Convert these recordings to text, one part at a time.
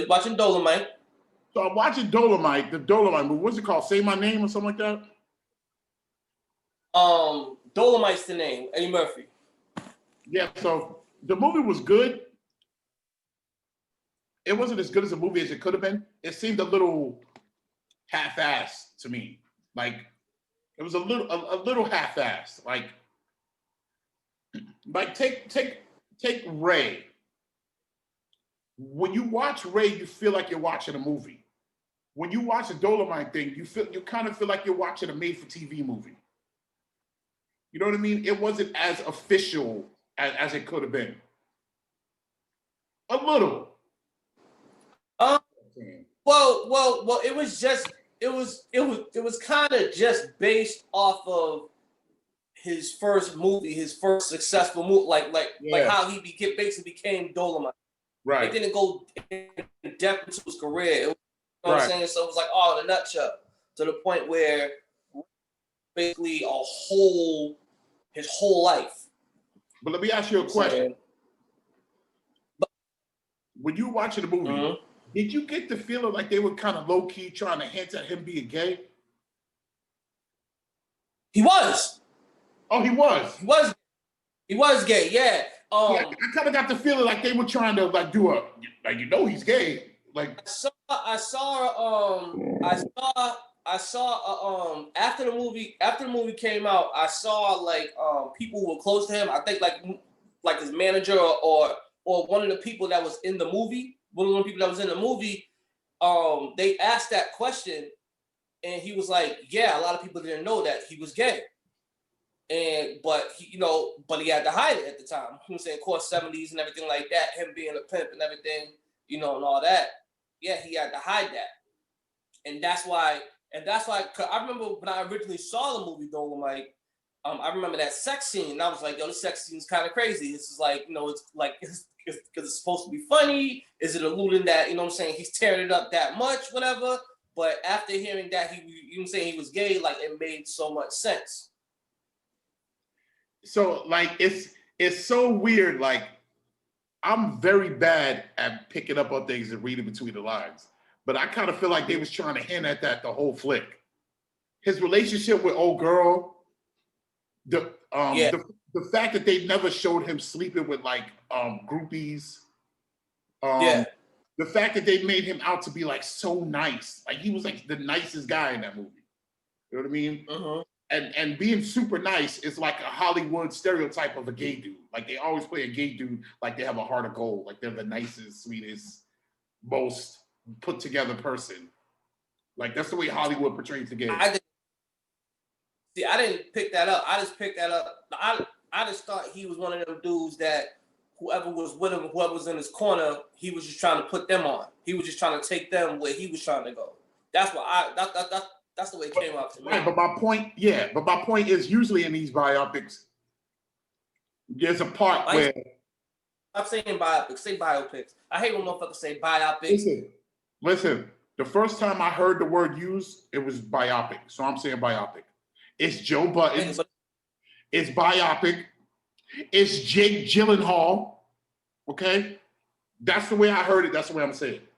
watching Dolomite. So I'm watching Dolomite, the Dolomite movie. What's it called? Say My Name or something like that? Dolomite's the name. Eddie Murphy. Yeah, so the movie was good. It wasn't as good as a movie as it could have been. It seemed a little half-assed to me. Like it was a little half-assed. Like take Ray. When you watch Ray, you feel like you're watching a movie. When you watch the Dolomite thing, you kind of feel like you're watching a made-for-TV movie. You know what I mean? It wasn't as official as it could have been. A little. Well. It was kind of just based off of his first movie, his first successful movie, like how he basically became Dolomite. Right. It didn't go in depth into his career. You know what I'm saying? So it was like, in a nutshell, to the point where basically his whole life. But let me ask you a question. When you were watching the movie, did you get the feeling like they were kind of low-key trying to hint at him being gay? He was. Oh, he was? He was gay, yeah. I kind of got the feeling like they were trying to he's gay. Like I saw after the movie came out, I saw like people who were close to him. I think like his manager or one of the people that was in the movie. One of the people that was in the movie, they asked that question, and he was like, "Yeah, a lot of people didn't know that he was gay." But he had to hide it at the time. You know what I'm saying? Of course, 70s and everything like that, him being a pimp and everything, and all that. Yeah, he had to hide that. And that's why, cause I remember when I originally saw the movie Dolomite, I remember that sex scene, and I was like, yo, this sex scene is kind of crazy. This is like, it's like, because it's supposed to be funny. Is it alluding that, he's tearing it up that much, whatever. But after hearing that, he was gay, like, it made so much sense. So like it's so weird. Like I'm very bad at picking up on things and reading between the lines, but I kind of feel like they was trying to hint at that the whole flick. His relationship with old girl, the fact that they never showed him sleeping with like groupies, the fact that they made him out to be like so nice, like he was like the nicest guy in that movie. You know what I mean? And being super nice is like a Hollywood stereotype of a gay dude. Like they always play a gay dude like they have a heart of gold, like they're the nicest, sweetest, most put together person. Like that's the way Hollywood portrays the gay. I didn't pick that up. I just picked that up. I just thought he was one of them dudes that whoever was with him, whoever was in his corner, he was just trying to put them on. He was just trying to take them where he was trying to go. That's what that's the way it came out to me. Right, but my point is usually in these biopics, there's a part where I'm saying biopics, say biopics. I hate when motherfuckers say biopics. Listen. The first time I heard the word used, it was biopic. So I'm saying biopic. It's Joe Budden. It's biopic. It's Jake Gyllenhaal. Okay? That's the way I heard it. That's the way I'm saying it.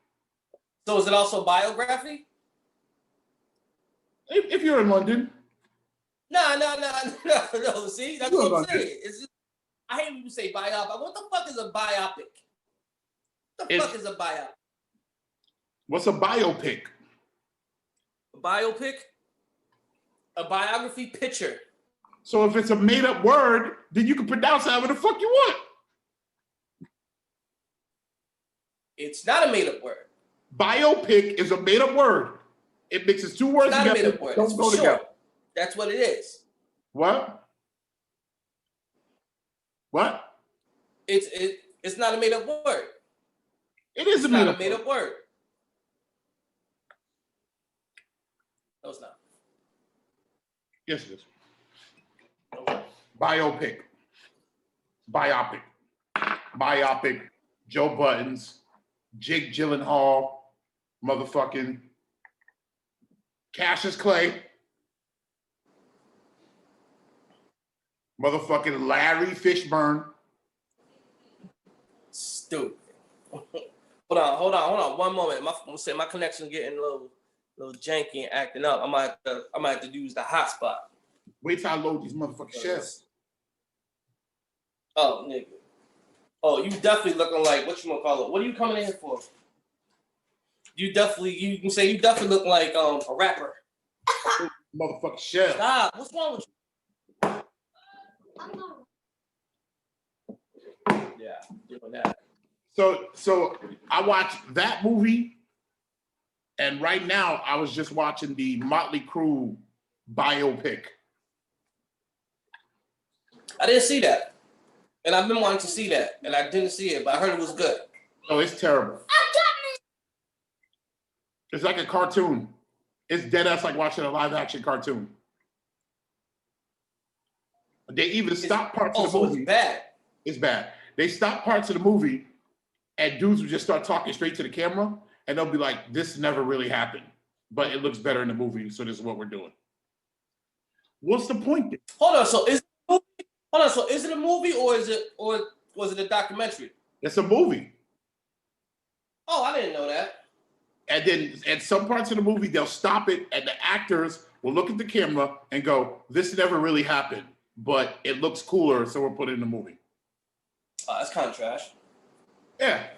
So is it also biography? If you're in London. No. See, that's what I'm saying. It's just, I hate when you say biopic. What the fuck is a biopic? What the fuck is a biopic? What's a biopic? A biopic? A biography picture. So if it's a made-up word, then you can pronounce however the fuck you want. It's not a made-up word. Biopic is a made-up word. It mixes two words together. It's not a made-up word. Don't go together. That's what it is. What? What? It's not a made-up word. It is a made-up word. No, it's not. Yes, it is. Biopic. Joe Buttons. Jake Gyllenhaal. Motherfucking Cassius Clay. Motherfucking Larry Fishburne. Stupid. Hold on. One moment. My connection getting a little janky and acting up. I might have to use the hotspot. Wait till I load these motherfucking shells. Oh, nigga. Oh, you definitely looking like what you gonna call it? What are you coming in here for? You can say you definitely look like a rapper. Motherfucking shell. Stop. What's wrong with you? Yeah, doing that. So I watched that movie, and right now I was just watching the Motley Crue biopic. I didn't see that, and I've been wanting to see that, and I didn't see it, but I heard it was good. Oh, it's terrible. It's like a cartoon. It's dead ass like watching a live action cartoon. They even stop parts of the movie. It's bad. It's bad. They stop parts of the movie, and dudes will just start talking straight to the camera, and they'll be like, "This never really happened, but it looks better in the movie, so this is what we're doing." What's the point then? Hold on. So is it a movie or was it a documentary? It's a movie. Oh, I didn't know that. And then at some parts of the movie, they'll stop it, and the actors will look at the camera and go, "This never really happened, but it looks cooler, so we'll put it in the movie." Oh, that's kind of trash. Yeah.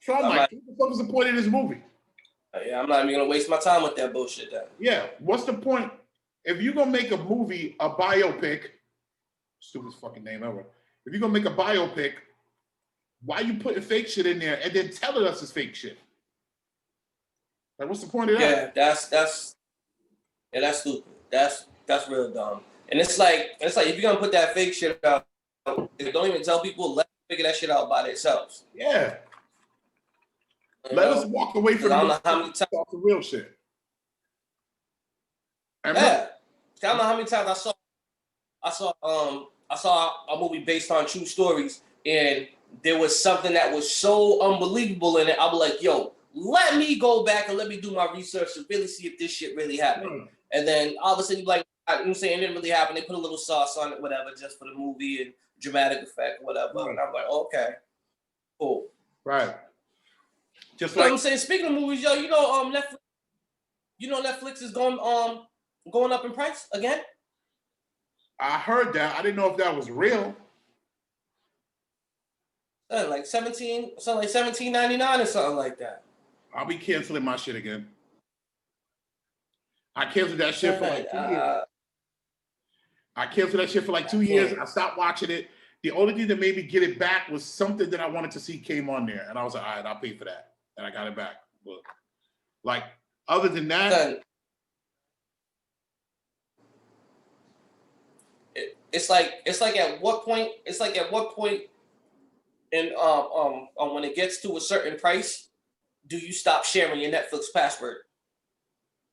So I'm like, what the fuck is the point of this movie? Yeah, I'm not even gonna waste my time with that bullshit then. Yeah, what's the point? If you're gonna make a movie, a biopic, stupidest fucking name ever. If you're gonna make a biopic, why you putting fake shit in there and then telling us it's fake shit? Like, what's the point of that? Yeah, that's stupid. That's real dumb. And it's like if you're gonna put that fake shit out, don't even tell people. Let them figure that shit out by themselves. Yeah. Let us walk away from I don't know how many times the real shit. I don't know how many times I saw a movie based on true stories, and there was something that was so unbelievable in it. I was like, yo, let me go back and let me do my research to really see if this shit really happened. And then all of a sudden you're like, I'm saying it didn't really happen. They put a little sauce on it, whatever, just for the movie and dramatic effect, whatever. And I'm like, okay, cool. Right. Just You know like what I'm saying, speaking of movies, yo, Netflix is going up in price again. I heard that. I didn't know if that was real. Like $17.99 or something like that. I'll be canceling my shit again. I canceled that shit for like 2 years. I canceled that shit for like 2 years. I stopped watching it. The only thing that made me get it back was something that I wanted to see came on there. And I was like, all right, I'll pay for that. And I got it back. But like, other than that, it's like at what point and when it gets to a certain price, do you stop sharing your Netflix password?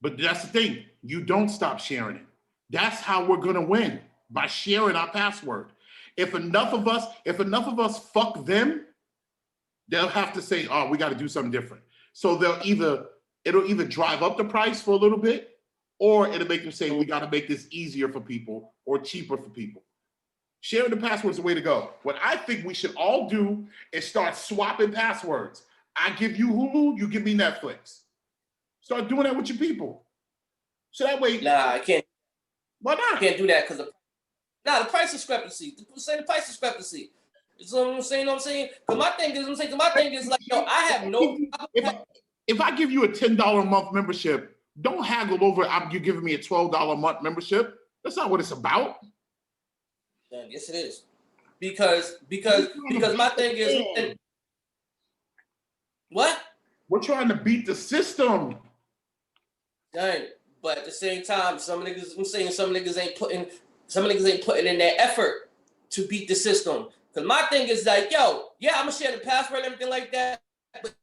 but that's the thing. You don't stop sharing it. That's how we're gonna win, by sharing our password. If enough of us fuck them, they'll have to say, oh, we got to do something different. So it'll either drive up the price for a little bit, or it'll make them say, we got to make this easier for people or cheaper for people. Sharing the password is the way to go. What I think we should all do is start swapping passwords. I give you Hulu, you give me Netflix. Start doing that with your people. So that way. Nah, I can't. Why not? I can't do that because the price discrepancy. The price discrepancy. You know what I'm saying? Because my thing is like, yo, I have no. If I give you a $10 a month membership, don't haggle over you giving me a $12 a month membership. That's not what it's about. Yes, it is. Because my thing is what? We're trying to beat the system. Dang. But at the same time, some niggas ain't putting in their effort to beat the system. Because my thing is like, yo, yeah, I'm gonna share the password and everything like that. But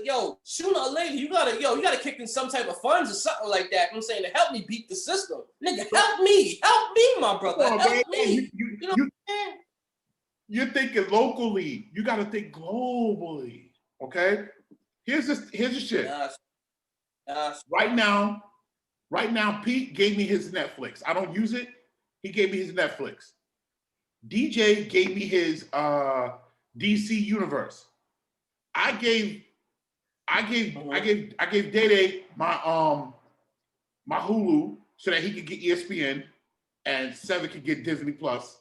yo, sooner or later, you gotta kick in some type of funds or something like that. You know what I'm saying, to help me beat the system. Nigga, help me, my brother. Help me. You're thinking locally. You gotta think globally. Okay? Here's the shit. Right now, Pete gave me his Netflix. I don't use it. He gave me his Netflix. DJ gave me his DC Universe. I gave I gave Day my Hulu so that he could get ESPN and Seven could get Disney Plus.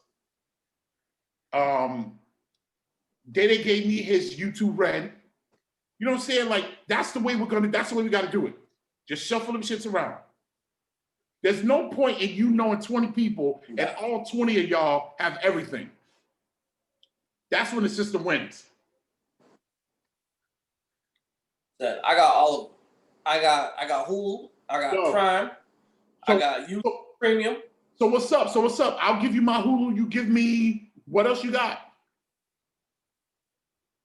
Day gave me his YouTube Red. You know what I'm saying? Like, that's the way we gotta do it. Just shuffle them shits around. There's no point in you knowing 20 people and all 20 of y'all have everything. That's when the system wins. I got all of them. I got Hulu. I got Prime. I got YouTube Premium. So what's up? I'll give you my Hulu. You give me what else you got?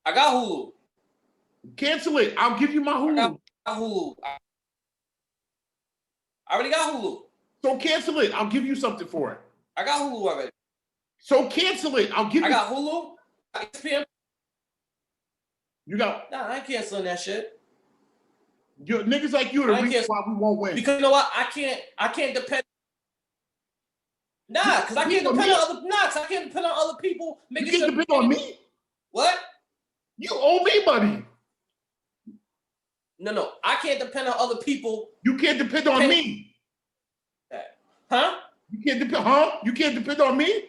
I got Hulu. Cancel it. I'll give you my Hulu. I got Hulu. I already got Hulu. So cancel it. I'll give you something for it. I got Hulu already. So cancel it. I'll give you. I got Hulu. ESPN. You got. Nah, I ain't canceling that shit. Niggas like you are the reason why we won't win. Because you know what? I can't depend. Nah, because I can't depend on other. Nah, because I can't depend on other people. You can't depend on me. What? You owe me money. No. I can't depend on other people. You can't depend on me. Huh? You can't depend on me.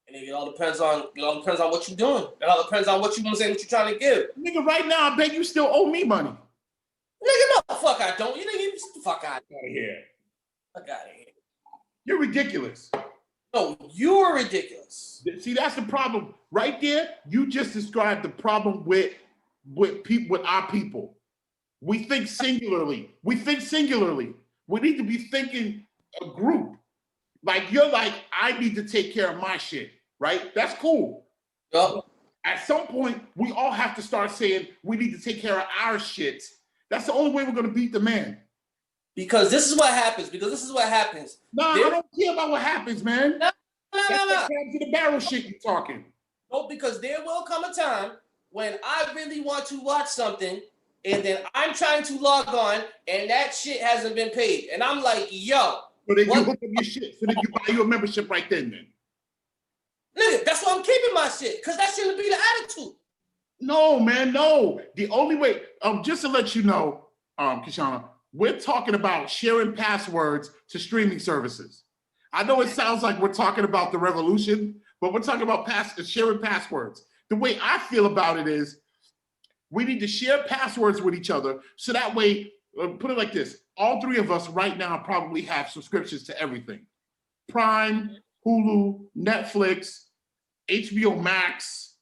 And it all depends on what you're doing. It all depends on what you're trying to give. Nigga, right now, I bet you still owe me money. Nigga, no, the fuck I don't. You nigga, get the fuck out of here. Fuck out of here. You're ridiculous. No, you're ridiculous. See, that's the problem. Right there, you just described the problem with our people. We think singularly. We need to be thinking a group. Like, you're like, I need to take care of my shit, right? That's cool. Yep. At some point, we all have to start saying we need to take care of our shit. That's the only way we're going to beat the man. Because this is what happens. Nah, I don't care about what happens, man. No. That's to the barrel shit you're talking. No, because there will come a time when I really want to watch something and then I'm trying to log on and that shit hasn't been paid. And I'm like, yo. So then you hook up your shit. So then you buy you a membership right then. Nigga, that's why I'm keeping my shit. Because that shouldn't be the attitude. No, man, no. The only way, just to let you know, Kishana, we're talking about sharing passwords to streaming services. I know it sounds like we're talking about the revolution, but we're talking about sharing passwords. The way I feel about it is we need to share passwords with each other so that way, put it like this, all three of us right now probably have subscriptions to everything. Prime, Hulu, Netflix, HBO Max,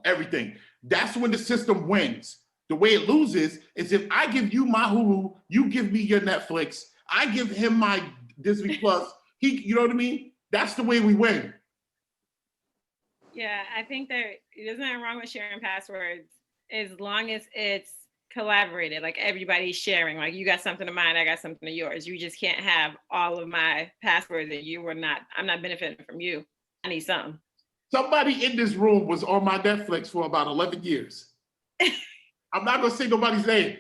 everything. That's when the system wins. The way it loses is if I give you my Hulu, you give me your Netflix, I give him my Disney Plus, you know what I mean? That's the way we win. Yeah, I think there's nothing wrong with sharing passwords as long as it's collaborated, like everybody's sharing, like you got something of mine, I got something of yours. You just can't have all of my passwords that I'm not benefiting from you. I need something. Somebody in this room was on my Netflix for about 11 years. I'm not gonna say nobody's name.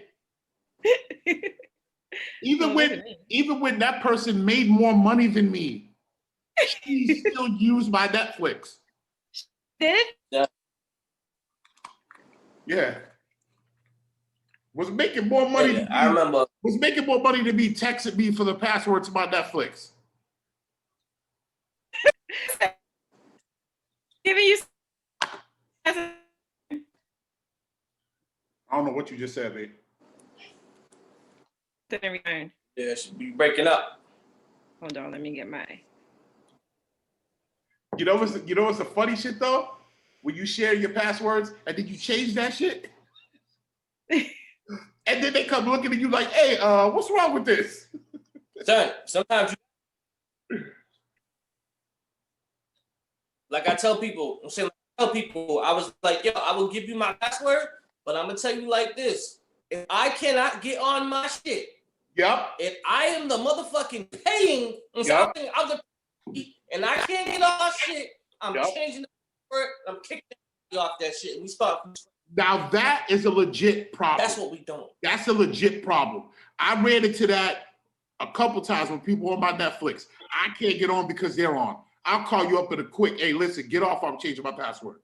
Even when that person made more money than me, she still used my Netflix. Did? Yeah. Was making more money. Yeah, I remember. Was making more money than me texting me for the password to my Netflix. Giving you. I don't know what you just said, babe. In return. Yeah, should be breaking up. Hold on, let me get my. You know what's the funny shit though? When you share your passwords and then you change that shit, and then they come looking at you like, "Hey, what's wrong with this?" Son, sometimes like I tell people, I was like, yo, I will give you my password, but I'm gonna tell you like this: if I cannot get on my shit, if I am the motherfucking paying something, and I can't get on my shit, I'm changing the word, I'm kicking you off that shit, and we start. Now that is a legit problem. That's what we don't. That's a legit problem. I ran into that a couple times when people on my Netflix. I can't get on because they're on. I'll call you up in a quick, hey, listen, get off, I'm changing my password.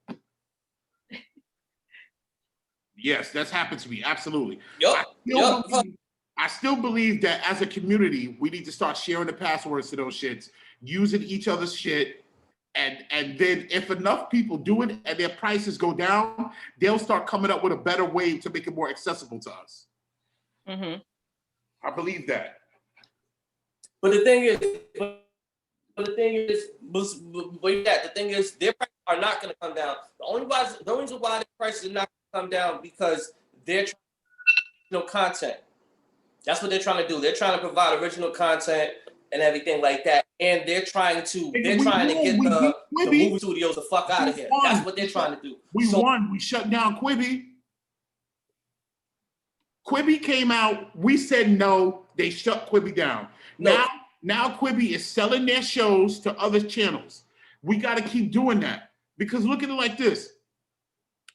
Yes, that's happened to me. Absolutely. Yup. I still believe that as a community, we need to start sharing the passwords to those shits, using each other's shit. And then if enough people do it and their prices go down, they'll start coming up with a better way to make it more accessible to us. Mm-hmm. I believe that. But the thing is, their prices are not going to come down. The only reason why their prices are not going to come down because they're trying to original content. That's what they're trying to do. They're trying to provide original content and everything like that. And they're trying to get the movie studios the fuck out of here. That's what they're trying to do. We won. We shut down Quibi. Quibi came out. We said no. They shut Quibi down. No. Now Quibi is selling their shows to other channels. We got to keep doing that because look at it like this.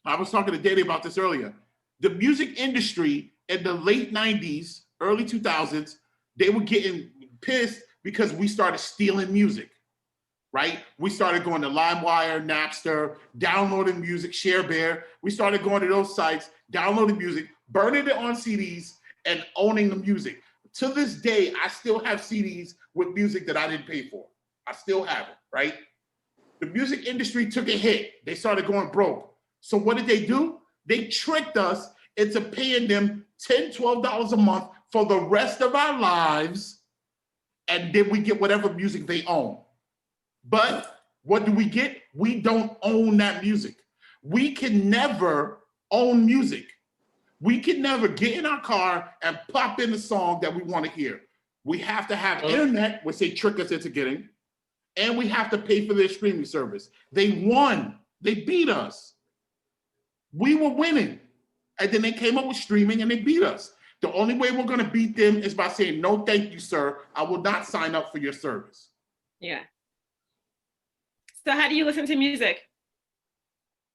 I was talking to Dede about this earlier. The music industry in the late 90s, early 2000s, they were getting pissed because we started stealing music, right? We started going to LimeWire, Napster, downloading music, ShareBear. We started going to those sites, downloading music, burning it on CDs, and owning the music. To this day, I still have CDs with music that I didn't pay for. I still have it, right? The music industry took a hit. They started going broke. So what did they do? They tricked us into paying them $10, $12 a month for the rest of our lives, and then we get whatever music they own. But what do we get? We don't own that music. We can never own music. We can never get in our car and pop in the song that we want to hear. We have to have internet, which they trick us into getting, and we have to pay for their streaming service. They won. They beat us. We were winning. And then they came up with streaming and they beat us. The only way we're going to beat them is by saying, no, thank you, sir. I will not sign up for your service. Yeah. So how do you listen to music?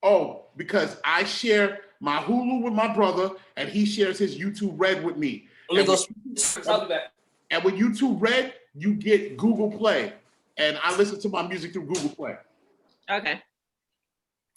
Oh, because I share my Hulu with my brother and he shares his YouTube Red with me. And with YouTube Red, you get Google Play. And I listen to my music through Google Play. Okay.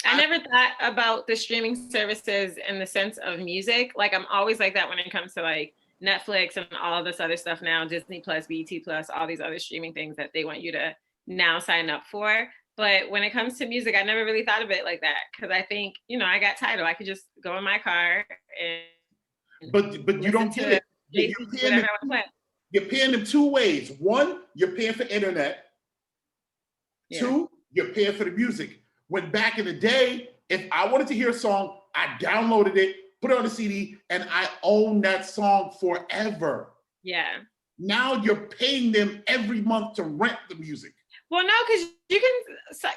I never thought about the streaming services in the sense of music. Like I'm always like that when it comes to like Netflix and all of this other stuff now, Disney Plus, BET Plus, all these other streaming things that they want you to now sign up for. But when it comes to music, I never really thought of it like that because I think, you know, I got Tidal. I could just go in my car and but you don't get it. You're paying them two ways. One, you're paying for internet. Yeah. Two, you're paying for the music. When back in the day, if I wanted to hear a song, I downloaded it, put it on a CD, and I own that song forever. Yeah. Now you're paying them every month to rent the music. Well, no, because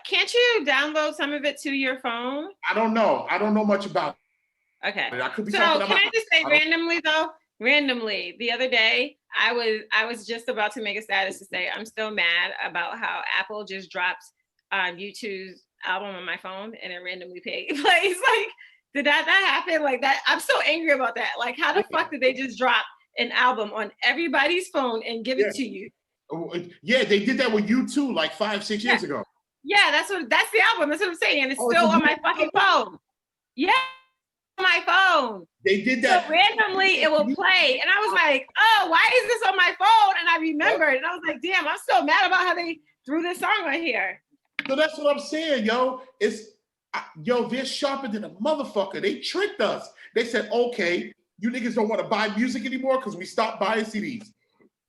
can't you download some of it to your phone? I don't know. I don't know much about it. Okay. I could be so talking can about, I just say randomly, the other day, I was just about to make a status to say I'm still mad about how Apple just drops U2's album on my phone and it randomly plays. Like, did that happen? Like that? I'm so angry about that. Like, how the fuck did they just drop an album on everybody's phone and give it to you? Yeah, they did that with U2 like 5-6 years ago. Yeah, that's the album. That's what I'm saying. And it's still on my fucking phone. Yeah, on my phone. They did that. So randomly it will play. And I was like, oh, why is this on my phone? And I remembered. And I was like, damn, I'm so mad about how they threw this song on here. So that's what I'm saying, yo. They're sharper than a motherfucker. They tricked us. They said, okay, you niggas don't want to buy music anymore because we stopped buying CDs.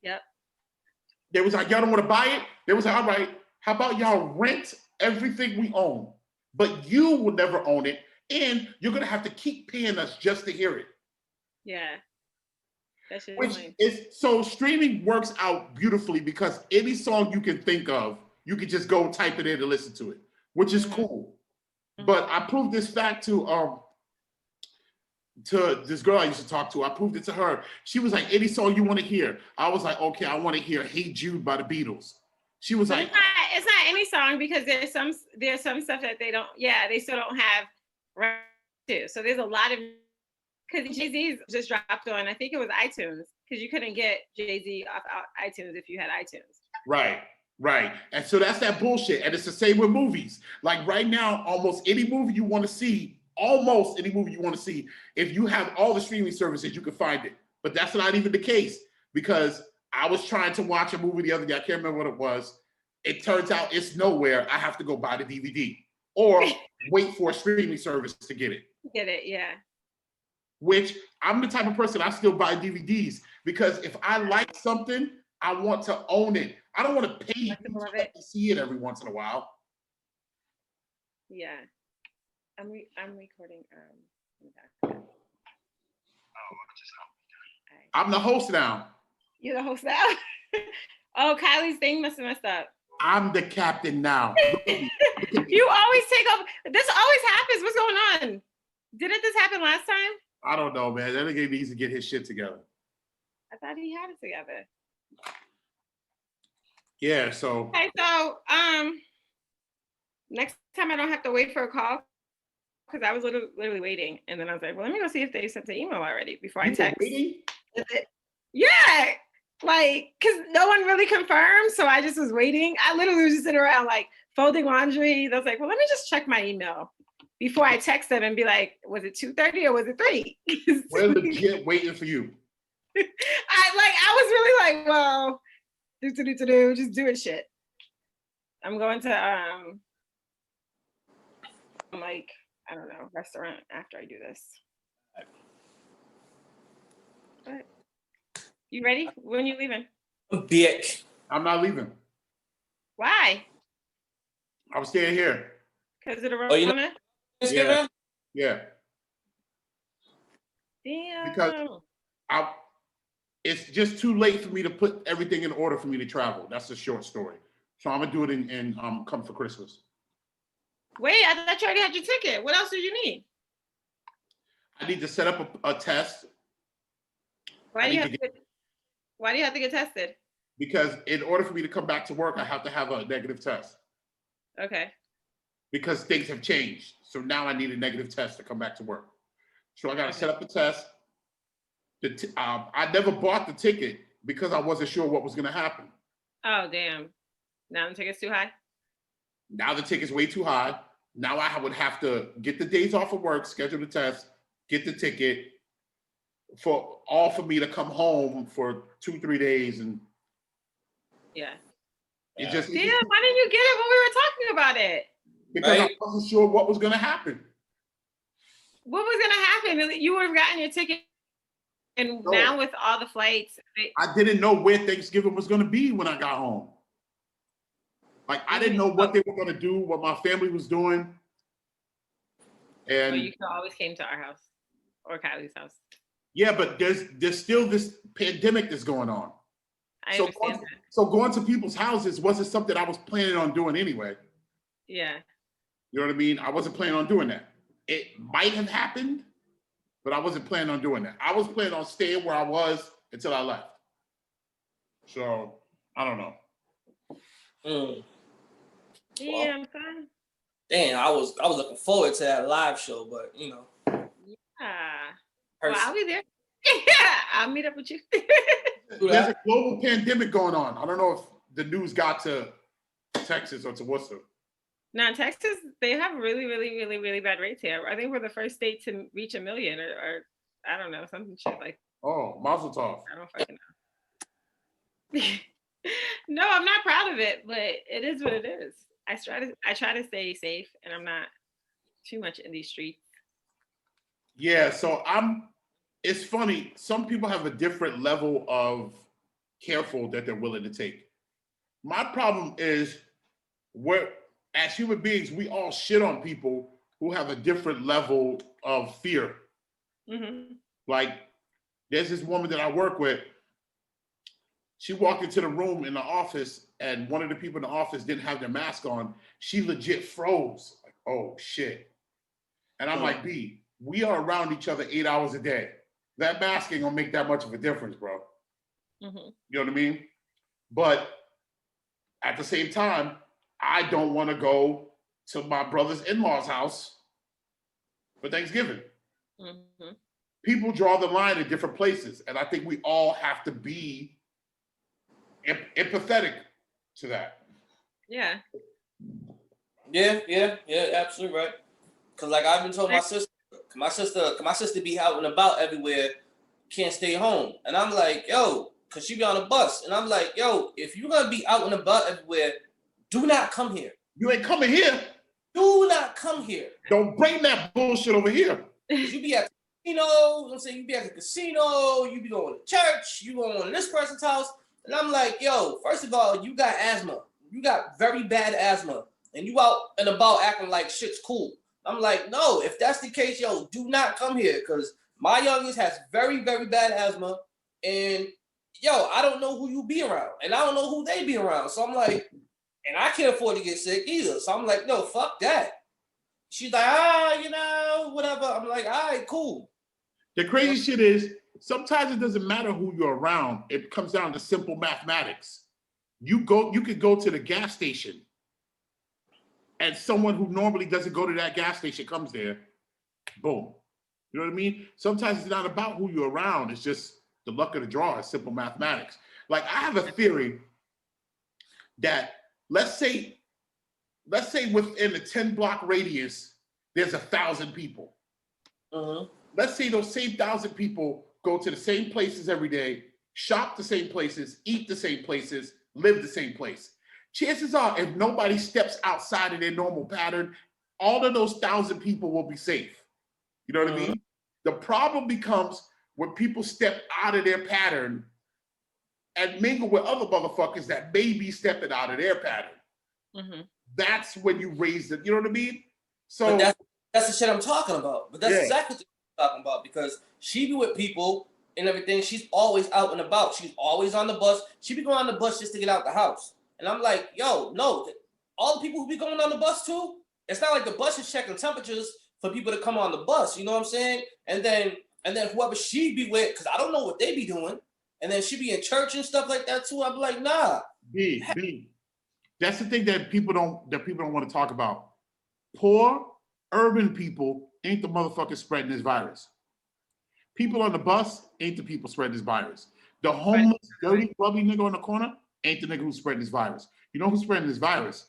Yep. They was like, y'all don't want to buy it? They was like, all right, how about y'all rent everything we own? But you will never own it, and you're going to have to keep paying us just to hear it. Yeah. That's so streaming works out beautifully because any song you can think of, you can just go type it in and listen to it, which is cool. Mm-hmm. But I proved this fact to this girl I used to talk to. I proved it to her. She was like, any song you want to hear. I was like, okay, I want to hear Hey Jude by the Beatles. She was like, it's not any song because there's some stuff that they still don't have right to. So there's a lot of, because Jay-Z's just dropped on, I think it was iTunes, because you couldn't get Jay-Z off iTunes if you had iTunes. Right. And so that's that bullshit. And it's the same with movies. Like right now, almost any movie you want to see almost any movie you want to see. If you have all the streaming services, you can find it. But that's not even the case, because I was trying to watch a movie the other day. I can't remember what it was. It turns out it's nowhere. I have to go buy the DVD or wait for a streaming service to get it. Get it, yeah. Which I'm the type of person, I still buy DVDs, because if I like something, I want to own it. I don't want to pay you to let me see it every once in a while. Yeah. I'm recording. I'm the host now. You're the host now? Oh, Kylie's thing must have messed up. I'm the captain now. You always take off. This always happens. What's going on? Didn't this happen last time? I don't know, man. That nigga needs to get his shit together. I thought he had it together. Yeah, so. Okay, so next time I don't have to wait for a call, because I was literally waiting, and then I was like, well, let me go see if they sent the email already before I text. Yeah, like, because no one really confirmed, so I just was waiting. I literally was just sitting around like folding laundry. I was like, well, let me just check my email before I text them and be like, was it 2:30 or was it 3? We're legit waiting for you. I was really like, well, just doing shit. I'm going to like, I don't know, restaurant after I do this. But you ready? When you leaving? Bitch. I'm not leaving. Why? I'm staying here. Because of the Oh, you know, Yeah. Yeah. Damn. Because it's just too late for me to put everything in order for me to travel. That's the short story. So I'm gonna do it in come for Christmas. Wait, I thought you already had your ticket. What else do you need? I need to set up a test. Why do you have to get tested? Because in order for me to come back to work, I have to have a negative test. Okay. Because things have changed. So now I need a negative test to come back to work. So I got to set up a test. I never bought the ticket because I wasn't sure what was going to happen. Oh, damn. Now the ticket's too high? Now the ticket's way too high. Now I would have to get the days off of work, schedule the test, get the ticket for me to come home for 2-3 days. And yeah. Damn, why didn't you get it when we were talking about it? Because I wasn't sure what was going to happen. What was going to happen? You would have gotten your ticket. And now with all the flights. I didn't know where Thanksgiving was going to be when I got home. Like, I didn't know what they were going to do, what my family was doing. And you could always came to our house or Kylie's house. Yeah, but there's still this pandemic that's going on. I understand that. So going to people's houses wasn't something I was planning on doing anyway. Yeah. You know what I mean? I wasn't planning on doing that. It might have happened, but I wasn't planning on doing that. I was planning on staying where I was until I left. So I don't know. Yeah, I'm fine. Damn, I was looking forward to that live show, but you know. Yeah. Well, I'll be there. I'll meet up with you. There's a global pandemic going on. I don't know if the news got to Texas or to Worcester. Now, in Texas, they have really, really, really, really bad rates here. I think we're the first state to reach 1 million or I don't know, something shit like. Oh, Mazel Tov. I don't fucking know. No, I'm not proud of it, but it is what it is. I try to stay safe, and I'm not too much in these streets. Yeah, so it's funny. Some people have a different level of careful that they're willing to take. My problem is as human beings, we all shit on people who have a different level of fear. Mm-hmm. Like, there's this woman that I work with. She walked into the room in the office, and one of the people in the office didn't have their mask on. She legit froze. Like, oh, shit. And I'm like, B, we are around each other 8 hours a day. That mask ain't gonna make that much of a difference, bro. Mm-hmm. You know what I mean? But at the same time, I don't want to go to my brother's in-laws' house for Thanksgiving. Mm-hmm. People draw the line in different places, and I think we all have to be empathetic to that. Yeah. Yeah, absolutely right. Because like I've been told my sister, my sister be out and about everywhere, can't stay home. And I'm like, yo, cause she be on a bus. And I'm like, yo, if you're gonna be out and about everywhere, do not come here. You ain't coming here. Do not come here. Don't bring that bullshit over here. Cause you be at the casino, you know what I'm saying? You be at the casino, you be going to church, you going to this person's house. And I'm like, yo, first of all, you got asthma. You got very bad asthma. And you out and about acting like shit's cool. I'm like, no, if that's the case, yo, do not come here. Because my youngest has very, very bad asthma. And, yo, I don't know who you be around. And I don't know who they be around. So I'm like, and I can't afford to get sick either. So I'm like, no, fuck that. She's like, you know, whatever. I'm like, all right, cool. The crazy shit is, sometimes it doesn't matter who you're around. It comes down to simple mathematics. You could go to the gas station, and someone who normally doesn't go to that gas station comes there. Boom. You know what I mean? Sometimes it's not about who you're around. It's just the luck of the draw. It's simple mathematics. Like, I have a theory that let's say within a 10-block radius, there's 1,000 people. Let's say those same 1,000 people go to the same places every day, shop the same places, eat the same places, live the same place. Chances are, if nobody steps outside of their normal pattern, all of those 1,000 people will be safe. You know what I mean? The problem becomes when people step out of their pattern and mingle with other motherfuckers that may be stepping out of their pattern. That's when you raise it. You know what I mean? So that's the shit I'm talking about. But that's exactly what I'm talking about, because she be with people and everything. She's always out and about. She's always on the bus. She be going on the bus just to get out the house. And I'm like, yo, no, all the people who be going on the bus too, it's not like the bus is checking temperatures for people to come on the bus. You know what I'm saying? And then whoever she be with, because I don't know what they be doing, and then she be in church and stuff like that too. I'm like, nah. B. That's the thing that people don't want to talk about. Poor urban people ain't the motherfuckers spreading this virus. People on the bus ain't the people spreading this virus. The homeless, dirty, grubby nigga on the corner ain't the nigga who's spreading this virus. You know who's spreading this virus?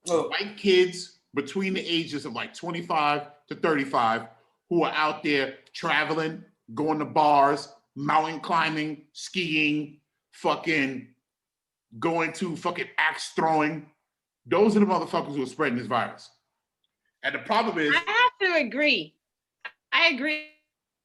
White kids between the ages of like 25 to 35 who are out there traveling, going to bars, mountain climbing, skiing, fucking going to fucking axe throwing. Those are the motherfuckers who are spreading this virus. And the problem is, I have to agree. I agree,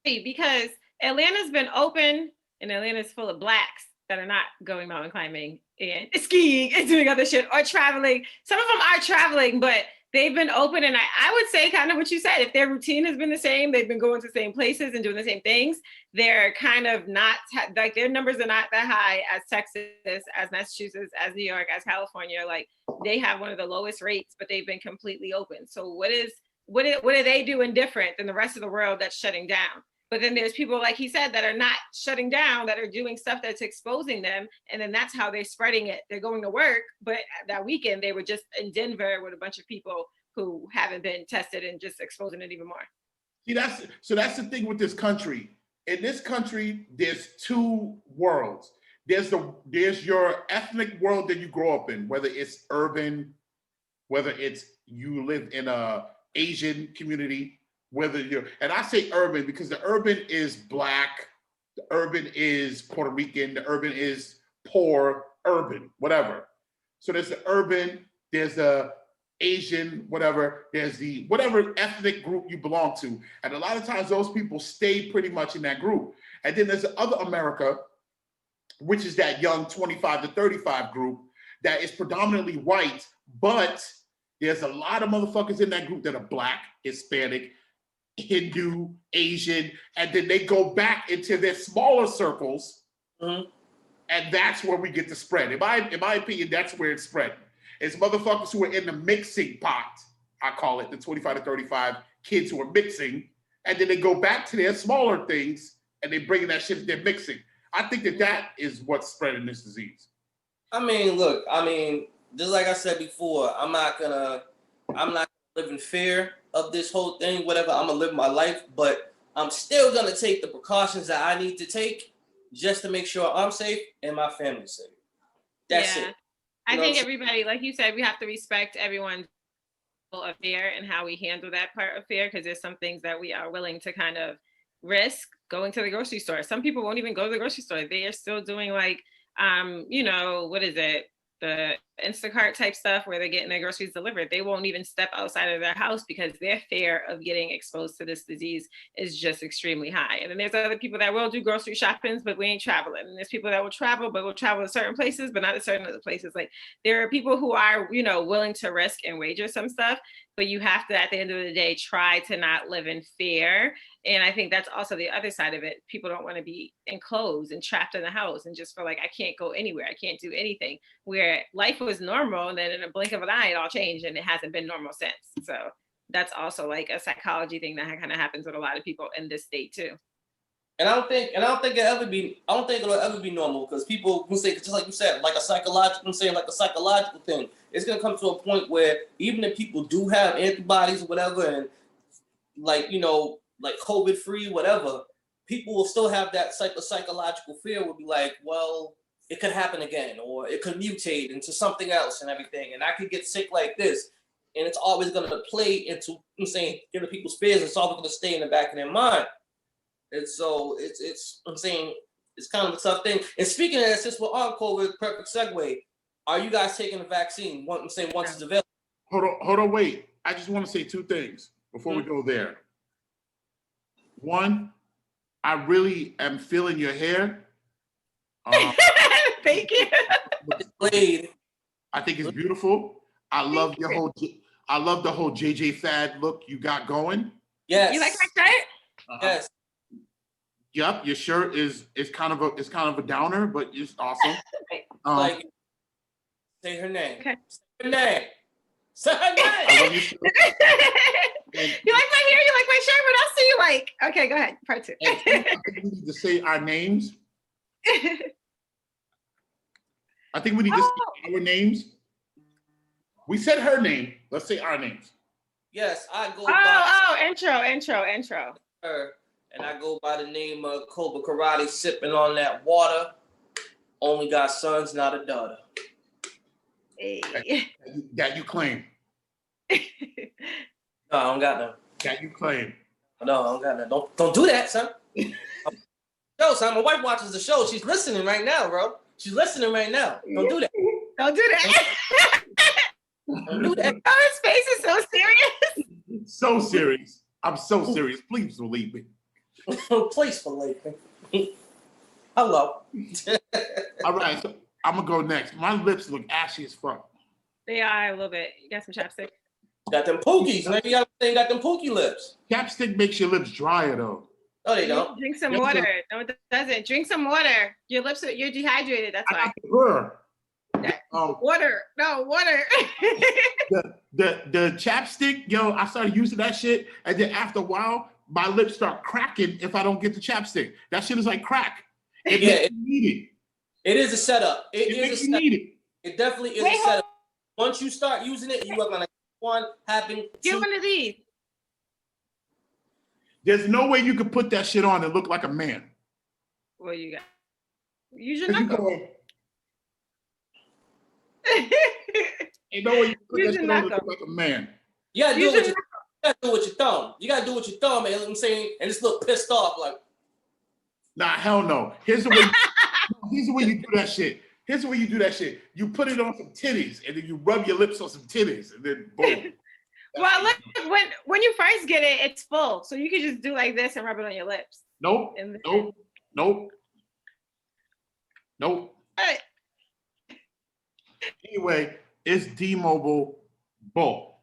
because Atlanta's been open and Atlanta's full of Blacks that are not going mountain climbing and skiing and doing other shit or traveling. Some of them are traveling, but they've been open. And I would say kind of what you said, if their routine has been the same, they've been going to the same places and doing the same things, they're kind of not, like their numbers are not that high as Texas, as Massachusetts, as New York, as California. Like they have one of the lowest rates, but they've been completely open. So what are they doing different than the rest of the world that's shutting down? But then there's people, like he said, that are not shutting down, that are doing stuff that's exposing them. And then that's how they're spreading it. They're going to work, but that weekend they were just in Denver with a bunch of people who haven't been tested and just exposing it even more. See, that's the thing with this country. In this country, there's two worlds. There's your ethnic world that you grow up in, whether it's urban, whether it's you live in a Asian community, and I say urban because the urban is Black, the urban is Puerto Rican, the urban is poor, urban, whatever. So there's the urban, there's the Asian, whatever, there's the whatever ethnic group you belong to. And a lot of times those people stay pretty much in that group. And then there's the other America, which is that young 25 to 35 group that is predominantly white, but there's a lot of motherfuckers in that group that are Black, Hispanic, Hindu, Asian, and then they go back into their smaller circles, and that's where we get the spread. In my opinion, that's where it's spread. It's motherfuckers who are in the mixing pot, I call it, the 25 to 35 kids who are mixing, and then they go back to their smaller things, and they bring that shit, they're mixing. I think that is what's spreading this disease. I mean, look, just like I said before, I'm not gonna live in fear of this whole thing, whatever. I'm gonna live my life, but I'm still gonna take the precautions that I need to take just to make sure I'm safe and my family's safe. That's it. I think everybody, like you said, we have to respect everyone's of fear and how we handle that part of fear, because there's some things that we are willing to kind of risk going to the grocery store. Some people won't even go to the grocery store. They are still doing like, what is it? The Instacart type stuff where they're getting their groceries delivered. They won't even step outside of their house because their fear of getting exposed to this disease is just extremely high. And then there's other people that will do grocery shoppings, but we ain't traveling. And there's people that will travel, but will travel to certain places, but not to certain other places. Like there are people who are, willing to risk and wager some stuff, but you have to, at the end of the day, try to not live in fear. And I think that's also the other side of it. People don't want to be enclosed and trapped in the house and just feel like I can't go anywhere. I can't do anything. Where life was normal, and then in a blink of an eye, it all changed, and it hasn't been normal since. So that's also like a psychology thing that kind of happens with a lot of people in this state too. And I don't think it'll ever be normal, because people will say, just like you said, like a psychological thing. It's gonna come to a point where even if people do have antibodies or whatever, and like COVID free, whatever, people will still have that psychological fear. Will be like, well, it could happen again, or it could mutate into something else and everything, and I could get sick like this, and it's always gonna play into into people's fears. It's always gonna stay in the back of their mind. And so it's kind of a tough thing. And speaking of that, since we're on COVID, perfect segue. Are you guys taking the vaccine? Once it's available. Hold on, wait. I just want to say two things before we go there. One, I really am feeling your hair. Thank you. I think it's beautiful. I love the whole JJ Fad look you got going. Yes. You like my shirt? Yes. Yep, your shirt is kind of a downer, but it's awesome. Say her name. Okay. Say her name. Say her name. I love your shirt. You like my hair? You like my shirt? What else do you like? Okay, go ahead. Part 2. I think we need to say our names. I think we need to say our names. We said her name. Let's say our names. Yes, I go by intro. her, and I go by the name of Cobra Karate, sipping on that water. Only got sons, not a daughter. Hey. That you claim. No, I don't got none. That you claim. No, I don't got none. Don't do that, son. No, son, my wife watches the show. She's listening right now, bro. She's listening right now. Don't do that. Don't do that. Don't do that. Oh, his face is so serious. So serious. I'm so serious. Please believe me. Please believe me. Hello. All right, so I'm gonna go next. My lips look ashy as fuck. They are a little bit. You got some chapstick? Got them pookies. Maybe y'all got them pookie lips. Chapstick makes your lips drier though. No, they don't. Drink some water. No, it doesn't. Drink some water. Your lips you're dehydrated. That's why. Water. No, water. the chapstick, yo, I started using that shit, and then after a while, my lips start cracking if I don't get the chapstick. That shit is like crack. It makes you need it. It is a setup. It makes you need it. It definitely is a setup. Once you start using it, you are gonna one happen. Get one of these. There's no way you could put that shit on and look like a man. Well, you got. Use your knuckle. Ain't no way you can put that shit on and look like a man. You gotta do it with your thumb. You gotta do it with your thumb, and you know what I'm saying, and just look pissed off like. Nah, hell no. Here's the way. Here's the way you do that shit. Here's the way you do that shit. You put it on some titties, and then you rub your lips on some titties, and then boom. Well, look, when you first get it, it's full, so you can just do like this and rub it on your lips. Nope. Nope. Right. Anyway, it's D-Mobile Bull.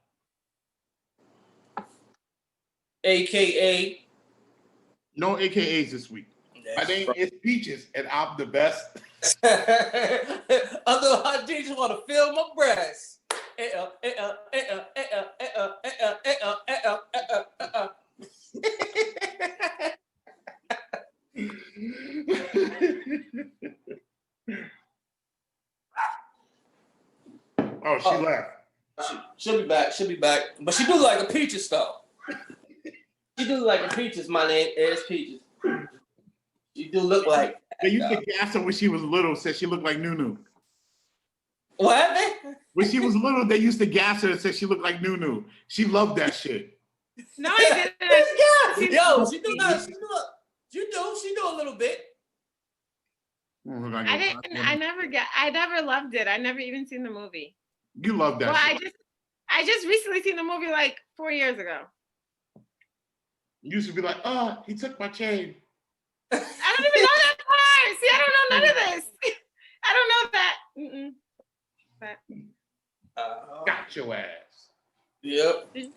AKA. No AKAs this week. My name is Peaches, and I'm the best. Although I just want to feel my breasts. Oh, she left. She'll be back. But she do like a Peaches though. She do like a Peaches. My name is Peaches. She do look like. They used to gas her when she was little. Said she looked like Nunu. What happened? When she was little, they used to gas her and say she looked like Nunu. She loved that shit. No, I didn't. Yo, she do that. She do a little bit. I never loved it. I never even seen the movie. You love that shit. I just recently seen the movie like 4 years ago. You used to be like, oh, he took my chain. I don't even know that part. See, I don't know none of this. I don't know that. But Got your ass. Yep. Did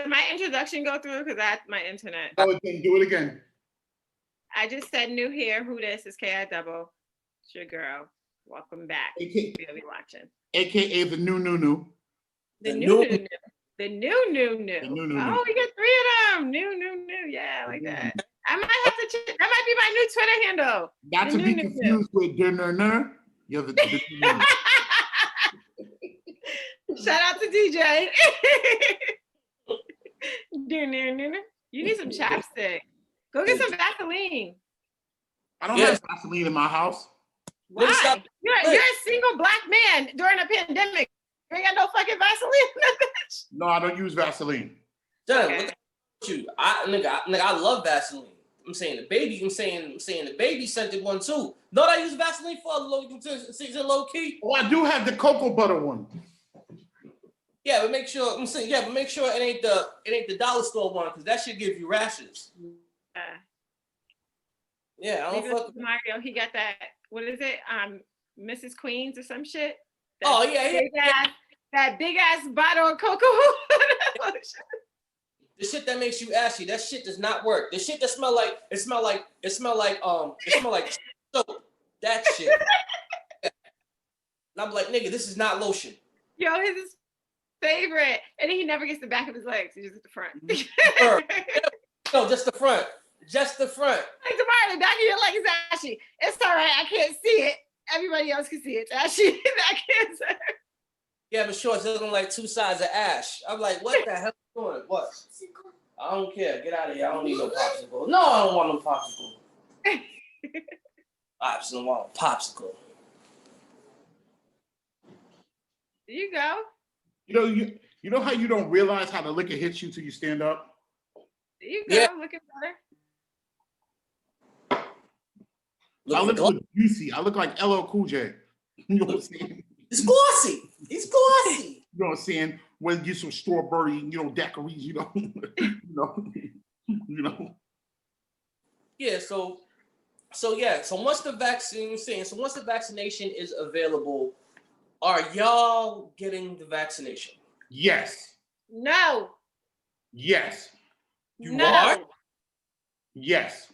my introduction go through? Because that's my internet. Oh, then do it again. I just said new here. Who this is KI Double. It's your girl. Welcome back. Barely watching. AKA the new. The new. Oh, we got 3 of them. New. Yeah, I like that. I might have to check. That might be my new Twitter handle. Not to be confused with dinner. You have the Shout out to DJ. You need some chapstick. Go get some Vaseline. I don't have Vaseline in my house. Why? You're a single black man during a pandemic. You ain't got no fucking Vaseline. No, I don't use Vaseline. Okay. I love Vaseline. I'm saying the baby scented one too. No, I use Vaseline for a low key. Oh, I do have the cocoa butter one. Yeah, but make sure it ain't the dollar store one because that should give you rashes. Yeah, I don't fuck with Mario. He got that. What is it? Mrs. Queens or some shit. That big ass bottle of cocoa. The shit that makes you ashy, that shit does not work. The shit that smell like soap. That shit. And I'm like, nigga, this is not lotion. Yo, his favorite. And he never gets the back of his legs. He just gets the front. No, just the front. Just the front. Like tomorrow, the back of your leg is ashy. It's all right. I can't see it. Everybody else can see it. It's ashy. That cancer. Yeah, but shorts looking like 2 sides of ash. I'm like, what the hell are you doing? What? I don't care. Get out of here. I don't need no popsicle. No, I don't want no popsicle. I just don't want a popsicle. There you go. You know how you don't realize how the liquor hits you till you stand up? There you go. Yeah. Looking better. I look juicy. I look like LL Cool J. You know what I'm saying? It's glossy. It's glossy. You know what I'm saying? When you get some strawberry, daiquiris, Yeah. So once the vaccination is available, are y'all getting the vaccination? Yes. No. Yes. You are? Yes.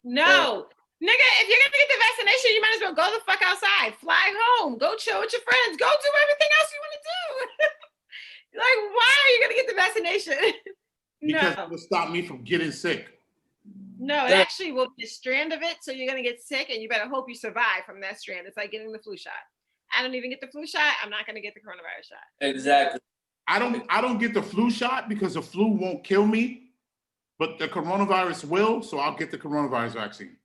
No. Nigga, if you're gonna get the vaccination, you might as well go the fuck outside, fly home, go chill with your friends, go do everything else you want to do. Like, why are you gonna get the vaccination? Because it will stop me from getting sick. No, it actually will be a strand of it, so you're gonna get sick, and you better hope you survive from that strand. It's like getting the flu shot. I don't even get the flu shot. I'm not gonna get the coronavirus shot. Exactly. I don't get the flu shot because the flu won't kill me, but the coronavirus will. So I'll get the coronavirus vaccine.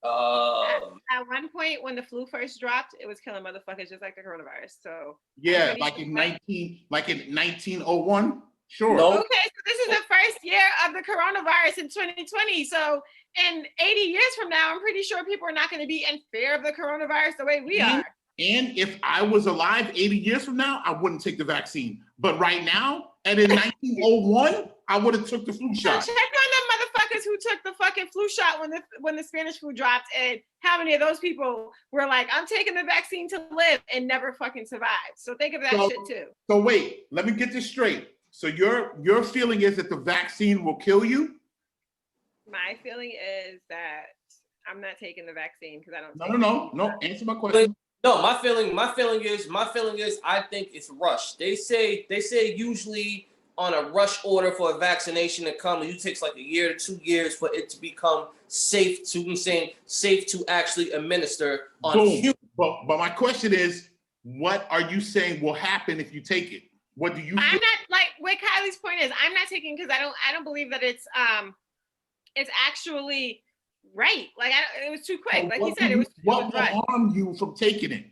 At one point, when the flu first dropped, it was killing motherfuckers just like the coronavirus. So yeah, like in 1901. Sure. No. Okay, so this is the first year of the coronavirus in 2020. So in 80 years from now, I'm pretty sure people are not going to be in fear of the coronavirus the way we are. And if I was alive 80 years from now, I wouldn't take the vaccine. But right now, and in 1901, I would have took the flu shot. So check on them motherfuckers who took the fucking flu shot when the Spanish flu dropped, and how many of those people were like, I'm taking the vaccine to live and never fucking survived. So think of that shit too. So wait, let me get this straight. So your feeling is that the vaccine will kill you? My feeling is that I'm not taking the vaccine because I don't. No. Answer my question. No, my feeling is I think it's rushed. They say usually on a rush order for a vaccination to come, it takes like a year to 2 years for it to become safe to actually administer on humans. But my question is, what are you saying will happen if you take it? What do you? I'm not like what Kylie's point is. I'm not taking because I don't believe that it's actually right. Like it was too quick. Like he said, it was. What will harm you from taking it?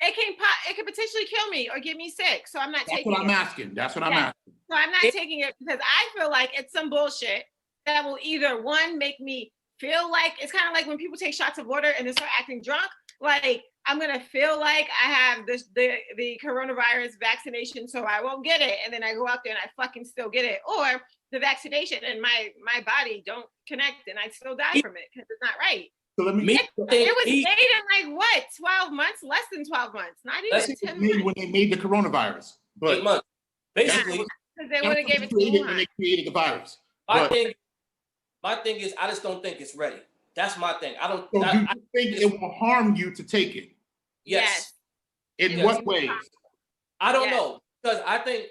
it can potentially kill me or get me sick. So I'm not taking it. That's what I'm asking. So I'm not taking it because I feel like it's some bullshit that will either one make me feel like it's kind of like when people take shots of water and then start acting drunk. Like I'm gonna feel like I have the coronavirus vaccination, so I won't get it, and then I go out there and I fucking still get it, or the vaccination and my body don't connect and I still die from it because it's not right. So let me. It was made in like what, 12 months? Less than 12 months, not even 10 months. When they made the coronavirus, but 8 months, basically. Because they would have gave it to you when they created the virus. My thing is, I just don't think it's ready. That's my thing. I don't. So do you think it will harm you to take it? Yes. In what ways? I don't know, because I think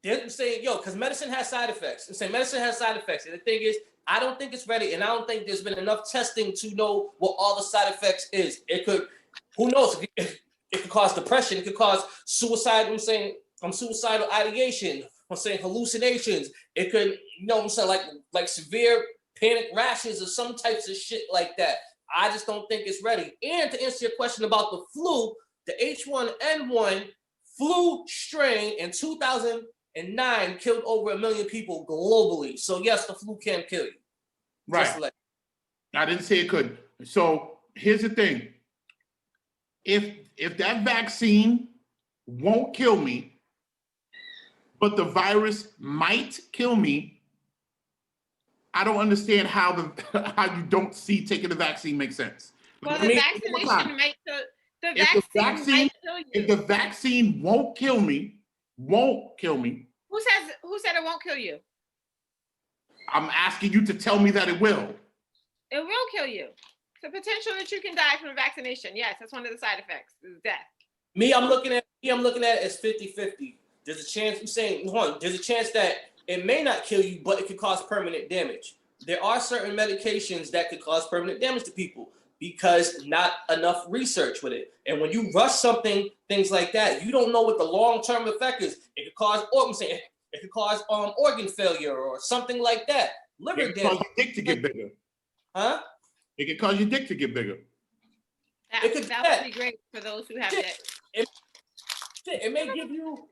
they're saying, because medicine has side effects. And saying medicine has side effects. And the thing is, I don't think it's ready, and I don't think there's been enough testing to know what all the side effects is. It could, who knows? It could cause depression. It could cause suicide. I'm saying suicidal ideation. I'm saying hallucinations. It could, I'm saying like severe panic rashes or some types of shit like that. I just don't think it's ready. And to answer your question about the flu, the H1N1 flu strain in 2009 killed over 1 million people globally. So yes, the flu can kill you. Right. I didn't say it could. So here's the thing. If that vaccine won't kill me, but the virus might kill me, I don't understand how you don't see taking the vaccine makes sense. Well, the vaccination might kill you. If the vaccine won't kill me. Who said it won't kill you? I'm asking you to tell me that it will. It will kill you. The potential that you can die from the vaccination. Yes, that's one of the side effects is death. I'm looking at it as 50-50. There's a chance, there's a chance that it may not kill you, but it could cause permanent damage. There are certain medications that could cause permanent damage to people because not enough research with it. And when you rush something, things like that, you don't know what the long-term effect is. It could cause organ failure or something like that. Liver damage. It could cause your dick to get bigger. Huh? It could cause your dick to get bigger. That would be great for those who have that. It may give you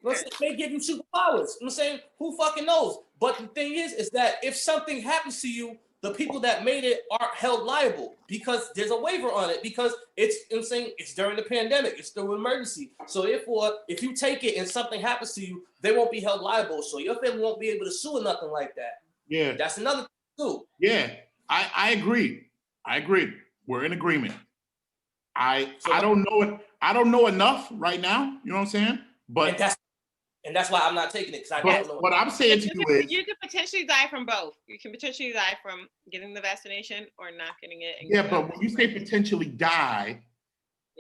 superpowers. I'm saying, who fucking knows? But the thing is that if something happens to you, the people that made it aren't held liable because there's a waiver on it because it's during the pandemic, it's still an emergency. So therefore, if you take it and something happens to you, they won't be held liable. So your family won't be able to sue or nothing like that. Yeah. That's another thing too. Yeah, I agree. We're in agreement. I don't know it. I don't know enough right now. You know what I'm saying? But and that's why I'm not taking it because I don't know. What I'm saying to you is, you could potentially die from both. You can potentially die from getting the vaccination or not getting it. Yeah, but when you say potentially die,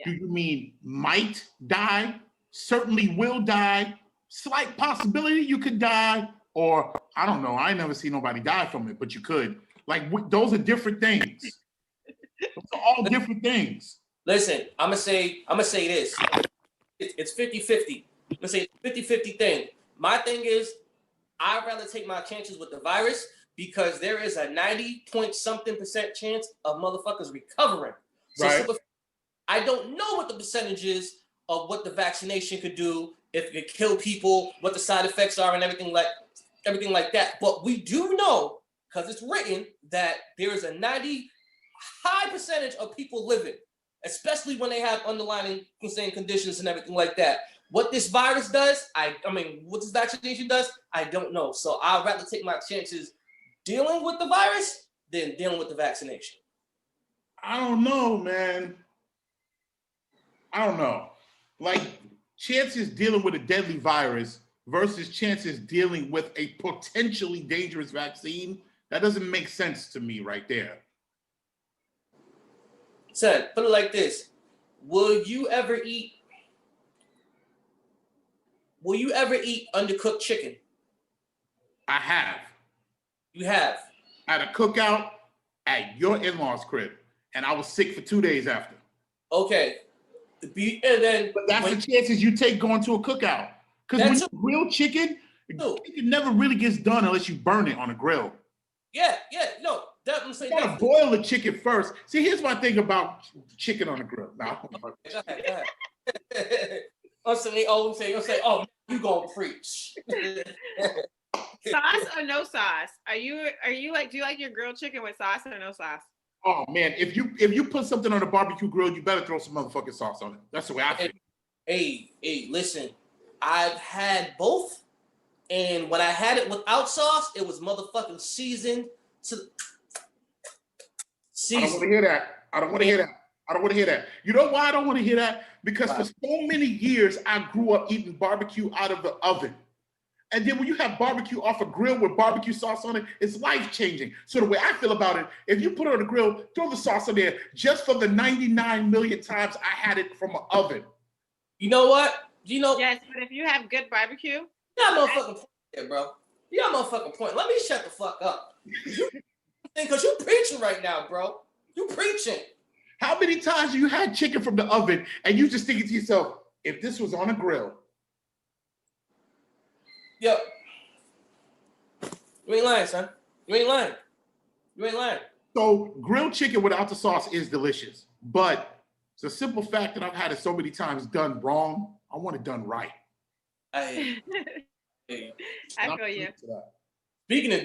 do you mean might die? Certainly will die. Slight possibility you could die, or I don't know. I ain't never seen nobody die from it, but you could. Like those are different things. Those are all different things. Listen, I'm gonna say this. It's 50-50. I'm gonna say 50-50 thing. My thing is, I'd rather take my chances with the virus because there is a 90-point-something% chance of motherfuckers recovering. Right. So I don't know what the percentage is of what the vaccination could do, if it could kill people, what the side effects are, and everything like that. But we do know, because it's written, that there is a 90 high percentage of people living, especially when they have underlying conditions and everything like that. What this virus does, what this vaccination does, I don't know. So I'd rather take my chances dealing with the virus than dealing with the vaccination. I don't know, man. I don't know. Like chances dealing with a deadly virus versus chances dealing with a potentially dangerous vaccine, that doesn't make sense to me right there. Son, put it like this. Will you ever eat undercooked chicken? I have. You have? At a cookout at your in-laws' crib, and I was sick for 2 days after. Okay. But that's the chances you take going to a cookout. Because when you grill chicken, chicken never really gets done unless you burn it on a grill. Yeah, no. You gotta boil the chicken first. See, here's my thing about chicken on the grill. Now, go ahead. I'm saying, oh, you gonna preach. Sauce or no sauce? Are you like, do you like your grilled chicken with sauce or no sauce? Oh man, if you put something on a barbecue grill, you better throw some motherfucking sauce on it. That's the way I feel. Hey, listen, I've had both, and when I had it without sauce, it was motherfucking seasoned to I don't want to hear that. I don't want to hear that. I don't want to hear that. You know why I don't want to hear that? Because for so many years, I grew up eating barbecue out of the oven. And then when you have barbecue off a grill with barbecue sauce on it, it's life-changing. So the way I feel about it, if you put it on the grill, throw the sauce in there just for the 99 million times I had it from an oven. You know what? Yes, but if you have good barbecue. You got a motherfucking point there, bro. You got a motherfucking point. Let me shut the fuck up. Because you preaching right now, bro. You preaching. How many times you had chicken from the oven and you just thinking to yourself, if this was on a grill? Yo. You ain't lying, son. You ain't lying. So grilled chicken without the sauce is delicious, but it's a simple fact that I've had it so many times done wrong. I want it done right. I feel you. Speaking of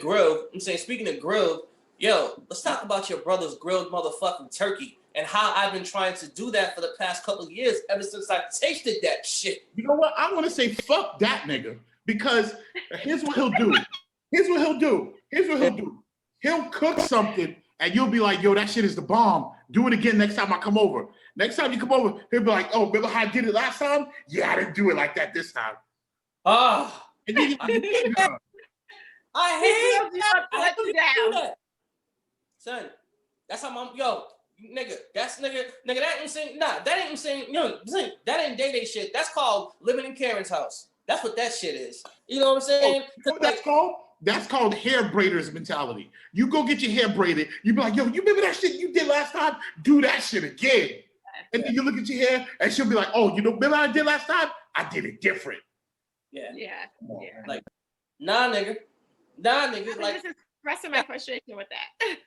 grilled, yo, let's talk about your brother's grilled motherfucking turkey and how I've been trying to do that for the past couple of years ever since I tasted that shit. You know what? I want to say fuck that nigga, because here's what he'll do. He'll cook something and you'll be like, yo, that shit is the bomb. Do it again next time I come over. Next time you come over, he'll be like, oh, remember how I did it last time? Yeah, I didn't do it like that this time. Ah. And then I hate that. Son, that's how mom, yo, nigga, that ain't saying, that ain't saying, that ain't day shit. That's called living in Karen's house. That's what that shit is. You know what I'm saying? You know what that's called? That's called hair braiders mentality. You go get your hair braided, you be like, yo, you remember that shit you did last time? Do that shit again. And then you look at your hair and she'll be like, oh, you know, remember I did last time? I did it different. Yeah. Like, nah, nigga. I'm Like, just expressing my frustration with that.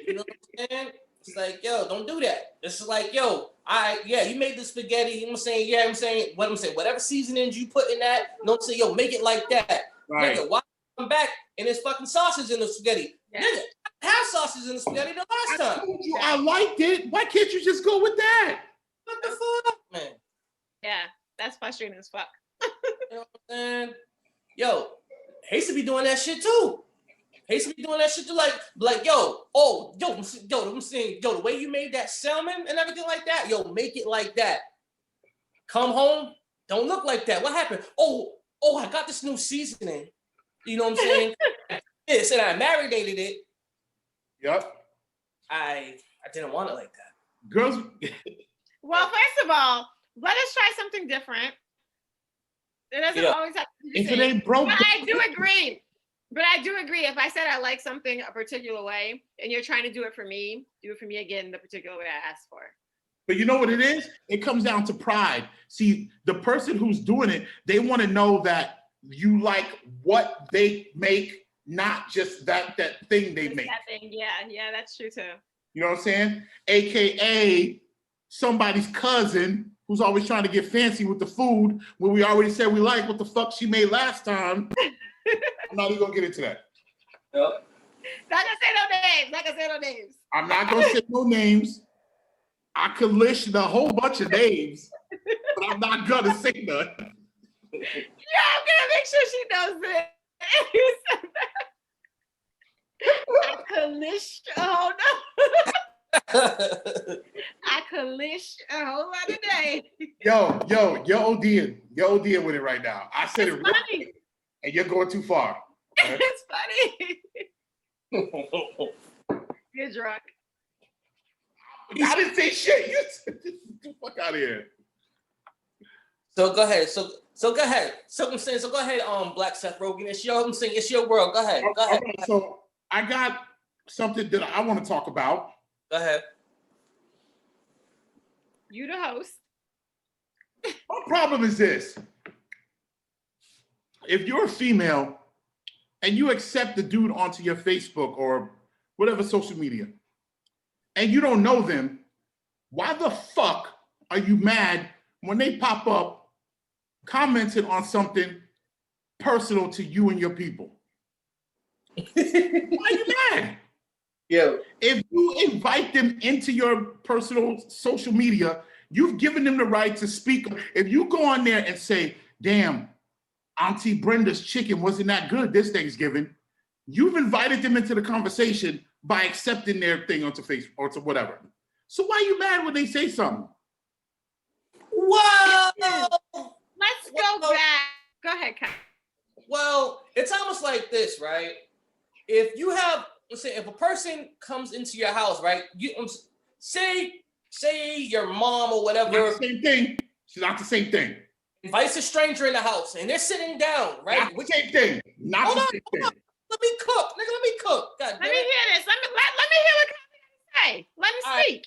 you know what I'm saying? It's like, yo, don't do that. It's like, yo, you made the spaghetti. You know what I'm saying? Whatever seasonings you put in that, you know what I'm saying? Yo, make it like that. Right. Nigga, why come back and there's fucking sausage in the spaghetti? Yeah. Nigga, I have sausage in the spaghetti the last time. I told you I liked it. Why can't you just go with that? What the fuck, man? Yeah, that's frustrating as fuck. You know what I'm saying? Yo, Haste to be doing that shit too. Like, I'm saying, the way you made that salmon and everything like that, yo, make it like that. Come home, don't look like that. What happened? Oh, I got this new seasoning. You know what I'm saying? This, and I marinated it. Yep. I didn't want it like that. Girls. Well, first of all, let us try something different. It doesn't always have to be the if same. it ain't broke. But I do agree. If I said I like something a particular way and you're trying to do it for me, do it for me again the particular way I asked for. But you know what it is? It comes down to pride. See, the person who's doing it, they want to know that you like what they make, not just that thing they make. That thing, yeah, that's true too. You know what I'm saying? AKA somebody's cousin who's always trying to get fancy with the food when we already said we like what the fuck she made last time. I'm not even gonna get into that. Yep. Not gonna say no names. I'm not gonna say no names. I could list a whole bunch of names, but I'm not gonna say none. Yeah, I'm gonna make sure she knows it. You said that. I could list a whole lot of names. Yo, ODing with it right now. I said it's it funny. Right, and you're going too far. Right? It's funny. You're drunk. I didn't say shit. You said, get the fuck out of here. So go ahead. So go ahead. So I'm saying. So go ahead. Black Seth Rogen. It's your world. Go ahead. Go ahead. Right, so I got something that I want to talk about. Go ahead. You the host. My problem is this. If you're a female and you accept the dude onto your Facebook or whatever social media, and you don't know them, why the fuck are you mad when they pop up commenting on something personal to you and your people? Why are you mad? Yeah. If you invite them into your personal social media, you've given them the right to speak. If you go on there and say, damn, Auntie Brenda's chicken wasn't that good this Thanksgiving, you've invited them into the conversation by accepting their thing onto Facebook or to whatever. So why are you mad when they say something? Whoa! Let's go back. Go ahead, Kyle. Well, it's almost like this, right? If you have, let's say, if a person comes into your house, right? You say your mom or whatever. Not the same thing. It's not the same thing. Invites a stranger in the house and they're sitting down, right? Not the same thing. Not the same thing. Let me cook, nigga. Let me cook. God Let me hear this. Let me hear what Kyle say. Let me speak.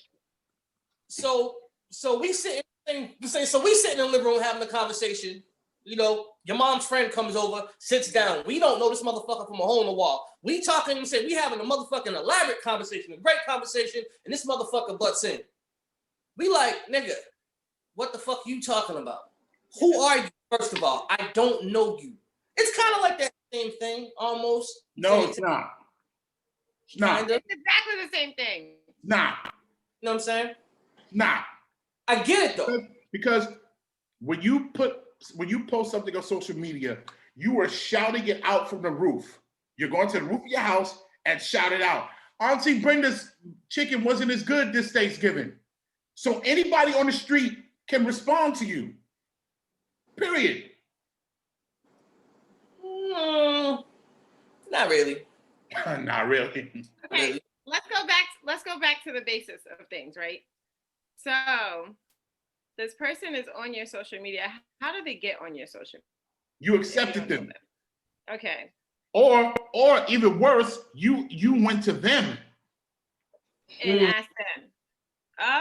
So we sit in the living room having a conversation. You know, your mom's friend comes over, sits down. We don't know this motherfucker from a hole in the wall. We talking and say we having a motherfucking elaborate conversation, a great conversation, and this motherfucker butts in. We like, nigga, what the fuck you talking about? Who are you, first of all? I don't know you. It's kind of like that same thing, almost. No, it's not. It's not. It's exactly the same thing. Nah. You know what I'm saying? Nah. I get it though. Because when you post something on social media, you are shouting it out from the roof. You're going to the roof of your house and shout it out. Auntie Brenda's chicken wasn't as good this Thanksgiving. So anybody on the street can respond to you. Period. Not really. Not really. Okay, let's go back to the basis of things, right? So this person is on your social media. How do they get on your social media? You accepted them. Okay. Or even worse, you went to them and asked them.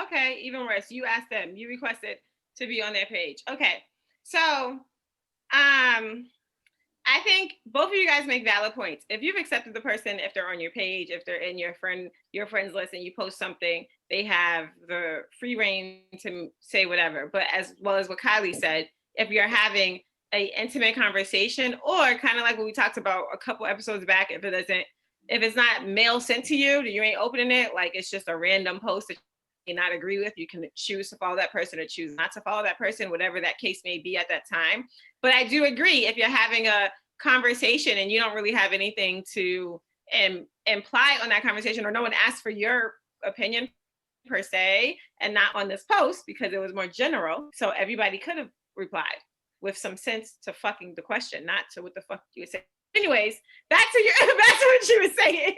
Okay, even worse, you asked them. You requested to be on their page. Okay. So I think both of you guys make valid points. If you've accepted the person, if they're on your page, if they're in your friends list and you post something, they have the free reign to say whatever. But as well as what Kylie said, if you're having an intimate conversation, or kind of like what we talked about a couple episodes back, if it's not mail sent to you, you ain't opening it, like it's just a random post that you not agree with, you can choose to follow that person or choose not to follow that person, whatever that case may be at that time. But I do agree, if you're having a conversation and you don't really have anything to imply on that conversation, or no one asked for your opinion per se, and not on this post because it was more general, so everybody could have replied with some sense to fucking the question, not to what the fuck you would say. Anyways, back to what you were saying.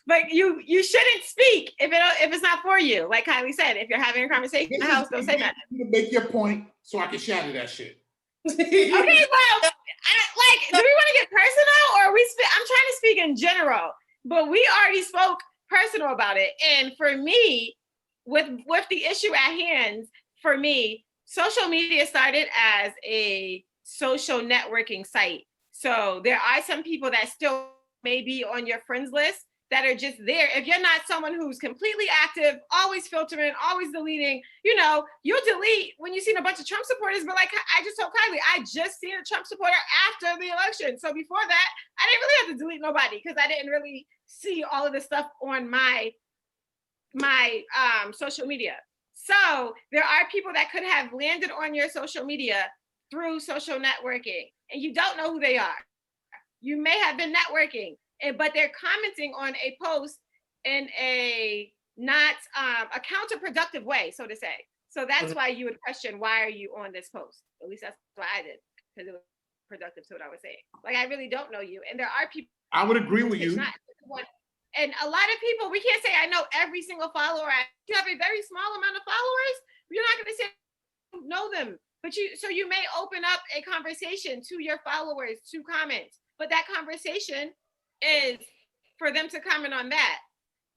But you shouldn't speak if it's not for you. Like Kylie said, if you're having a conversation in the house, don't say nothing. Make your point so I can shatter that shit. Okay, well, do we want to get personal, or I'm trying to speak in general, but we already spoke personal about it. And for me, with the issue at hand, for me, social media started as a social networking site. So there are some people that still may be on your friends list that are just there. If you're not someone who's completely active, always filtering, always deleting, you'll delete when you've seen a bunch of Trump supporters. But like I just told Kylie, I just seen a Trump supporter after the election. So before that, I didn't really have to delete nobody because I didn't really see all of this stuff on my social media. So there are people that could have landed on your social media through social networking, and you don't know who they are. You may have been networking, but they're commenting on a post in a not a counterproductive way, so to say. So that's why you would question, why are you on this post? At least that's what I did, because it was productive to what I was saying. Like, I really don't know you. And there are people. I would agree with you. And a lot of people, we can't say I know every single follower. You have a very small amount of followers. You're not going to say you know them. But you may open up a conversation to your followers to comment. But that conversation is for them to comment on that,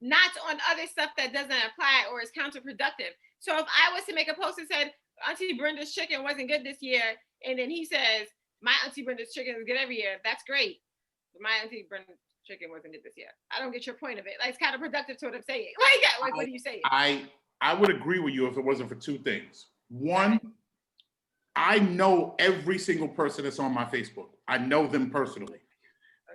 not on other stuff that doesn't apply or is counterproductive. So if I was to make a post that said, Auntie Brenda's chicken wasn't good this year, and then he says, my Auntie Brenda's chicken is good every year, that's great. But my Auntie Brenda's chicken wasn't good this year. I don't get your point of it. Like, it's counterproductive to what I'm saying. Like what are you saying? I would agree with you if it wasn't for two things. One, I know every single person that's on my Facebook. I know them personally.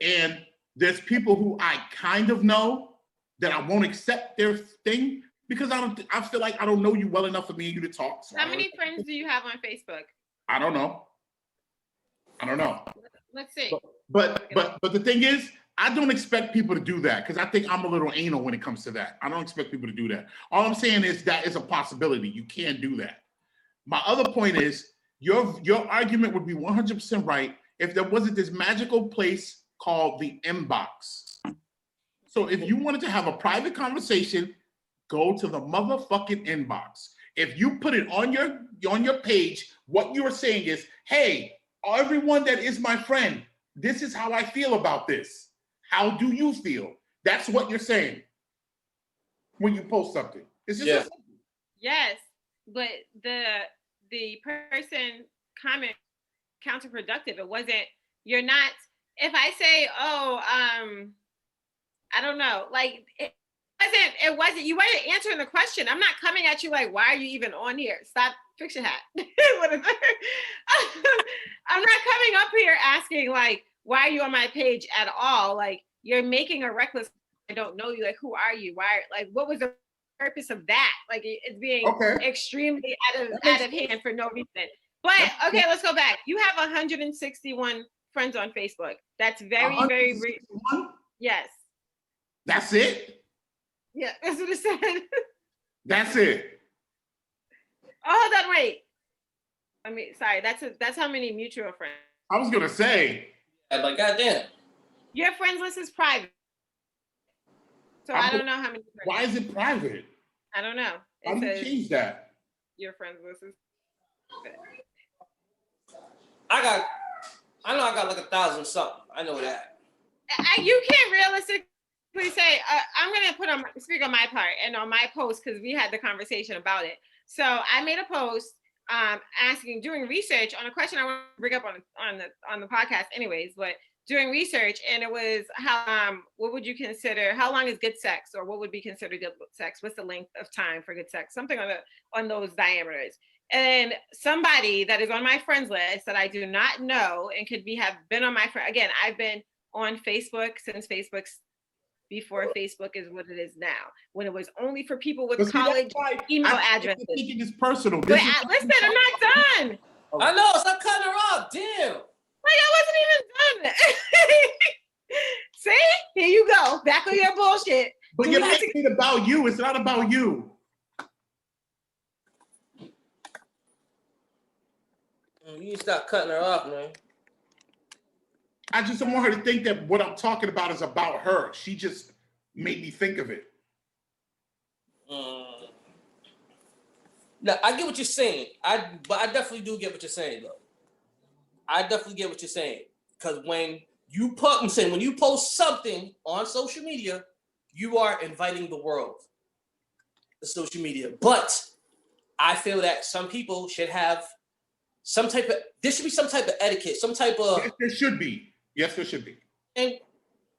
And there's people who I kind of know that I won't accept their thing because I feel like I don't know you well enough for me and you to talk. So How many friends do you have on Facebook? I don't know. Let's see. But the thing is, I don't expect people to do that because I think I'm a little anal when it comes to that. I don't expect people to do that. All I'm saying is that is a possibility. You can do that. My other point is your argument would be 100% right if there wasn't this magical place called the inbox. So if you wanted to have a private conversation, go to the motherfucking inbox. If you put it on your page, what you are saying is, hey, everyone that is my friend, this is how I feel about this. How do you feel? That's what you're saying when you post something. It's just Yes, but the person comment counterproductive. It wasn't. You're not. If I say, oh, I don't know, like it wasn't. You weren't answering the question. I'm not coming at you like, why are you even on here? Stop. Fix your hat. I'm not coming up here asking like, why are you on my page at all? Like, you're making a reckless. I don't know you. Like, who are you? Why? Like, what was the purpose of that? Like, it's being extremely out of hand for no reason. But okay, let's go back. You have 161 friends on Facebook. That's very, very. Yes. That's it? Yeah, that's what it said. That's it. Oh, hold on, wait. I mean, sorry, that's how many mutual friends. I was gonna say. Like, goddamn. Your friends list is private. So I don't know how many. Why is it private? I don't know. How do you change that? Your friends list is. I know I got like 1,000 something. I know that. You can't realistically say, I'm going to speak on my part and on my post because we had the conversation about it. So I made a post doing research on a question I want to bring up on the podcast anyways, but doing research, and it was what would you consider, how long is good sex, or what would be considered good sex? What's the length of time for good sex? Something on those diameters. And somebody that is on my friends list that I do not know and have been on my friend. Again, I've been on Facebook since before Facebook is what it is now, when it was only for people with college email addresses. I think it's personal. Listen, I'm not done. I know, stop cutting her off. Damn. Like, I wasn't even done. See? Here you go. Back on your bullshit. But you're making it about you. It's not about you. You need to stop cutting her off, man. I just don't want her to think that what I'm talking about is about her. She just made me think of it. Now, I get what you're saying. But I definitely do get what you're saying, though. I definitely get what you're saying. Because when you post something on social media, you are inviting the world to social media. But I feel that some people should have there should be some type of etiquette, some type of... Yes, there should be. Yes, there should be. And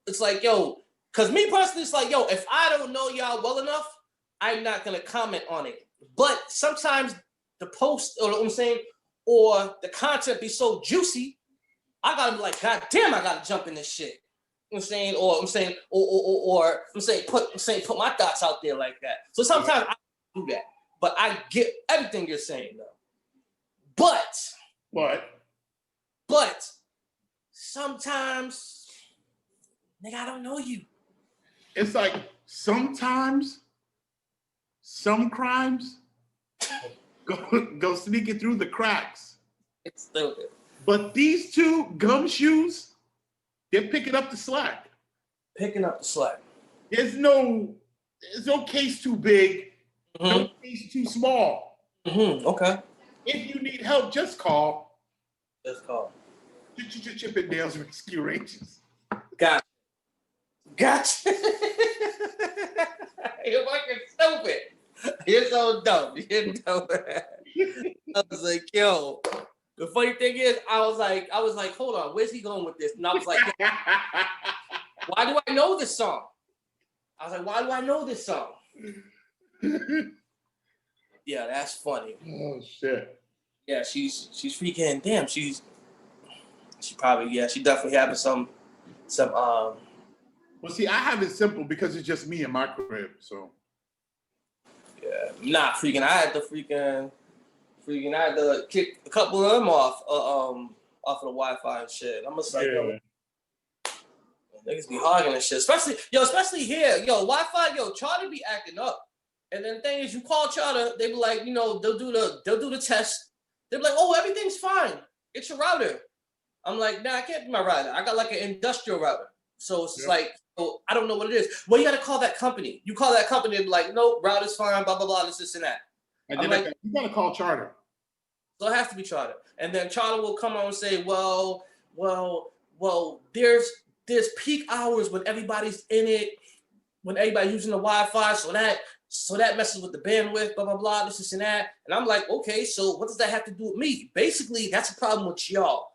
it's like, yo, because me personally, it's like, yo, if I don't know y'all well enough, I'm not going to comment on it. But sometimes the post, or what I'm saying, or the content be so juicy, I gotta be like, God damn, I gotta jump in this shit. You know what I'm saying? Put my thoughts out there like that. So sometimes I do that. But I get everything you're saying though. But sometimes, nigga, I don't know you. It's like sometimes some crimes go sneaking through the cracks. It's stupid. But these two gumshoes, they're picking up the slack. There's no case too big, no case too small. Okay. If you need help, just call. Chippendales Rescue Rangers. Gotcha. You're fucking stupid. You're so dumb. I was like, yo. The funny thing is, I was like, hold on, where's he going with this? And I was like, why do I know this song? Yeah, that's funny. Oh shit. Yeah, she's freaking damn. She probably she definitely having some. Well, see, I have it simple because it's just me in my crib. So Yeah, nah, freaking. I had to kick a couple of them off of the Wi-Fi and shit. I'm just like, yo, niggas be hogging and shit. Especially here, Wi-Fi, Charter be acting up. And then the thing is, you call Charter, they be like, they'll do the test. They be like, oh, everything's fine. It's your router. I'm like, nah, I can't be my router. I got like an industrial router. So it's like, I don't know what it is. Well, you got to call that company. You call that company and be like, nope, router's fine, blah, blah, blah, this and that. And then you got to call Charter. So it has to be Charter. And then Charter will come on and say, well, there's peak hours when everybody's in it, when everybody's using the Wi-Fi, so that messes with the bandwidth, blah, blah, blah, this and that. And I'm like, okay, so what does that have to do with me? Basically, that's a problem with y'all.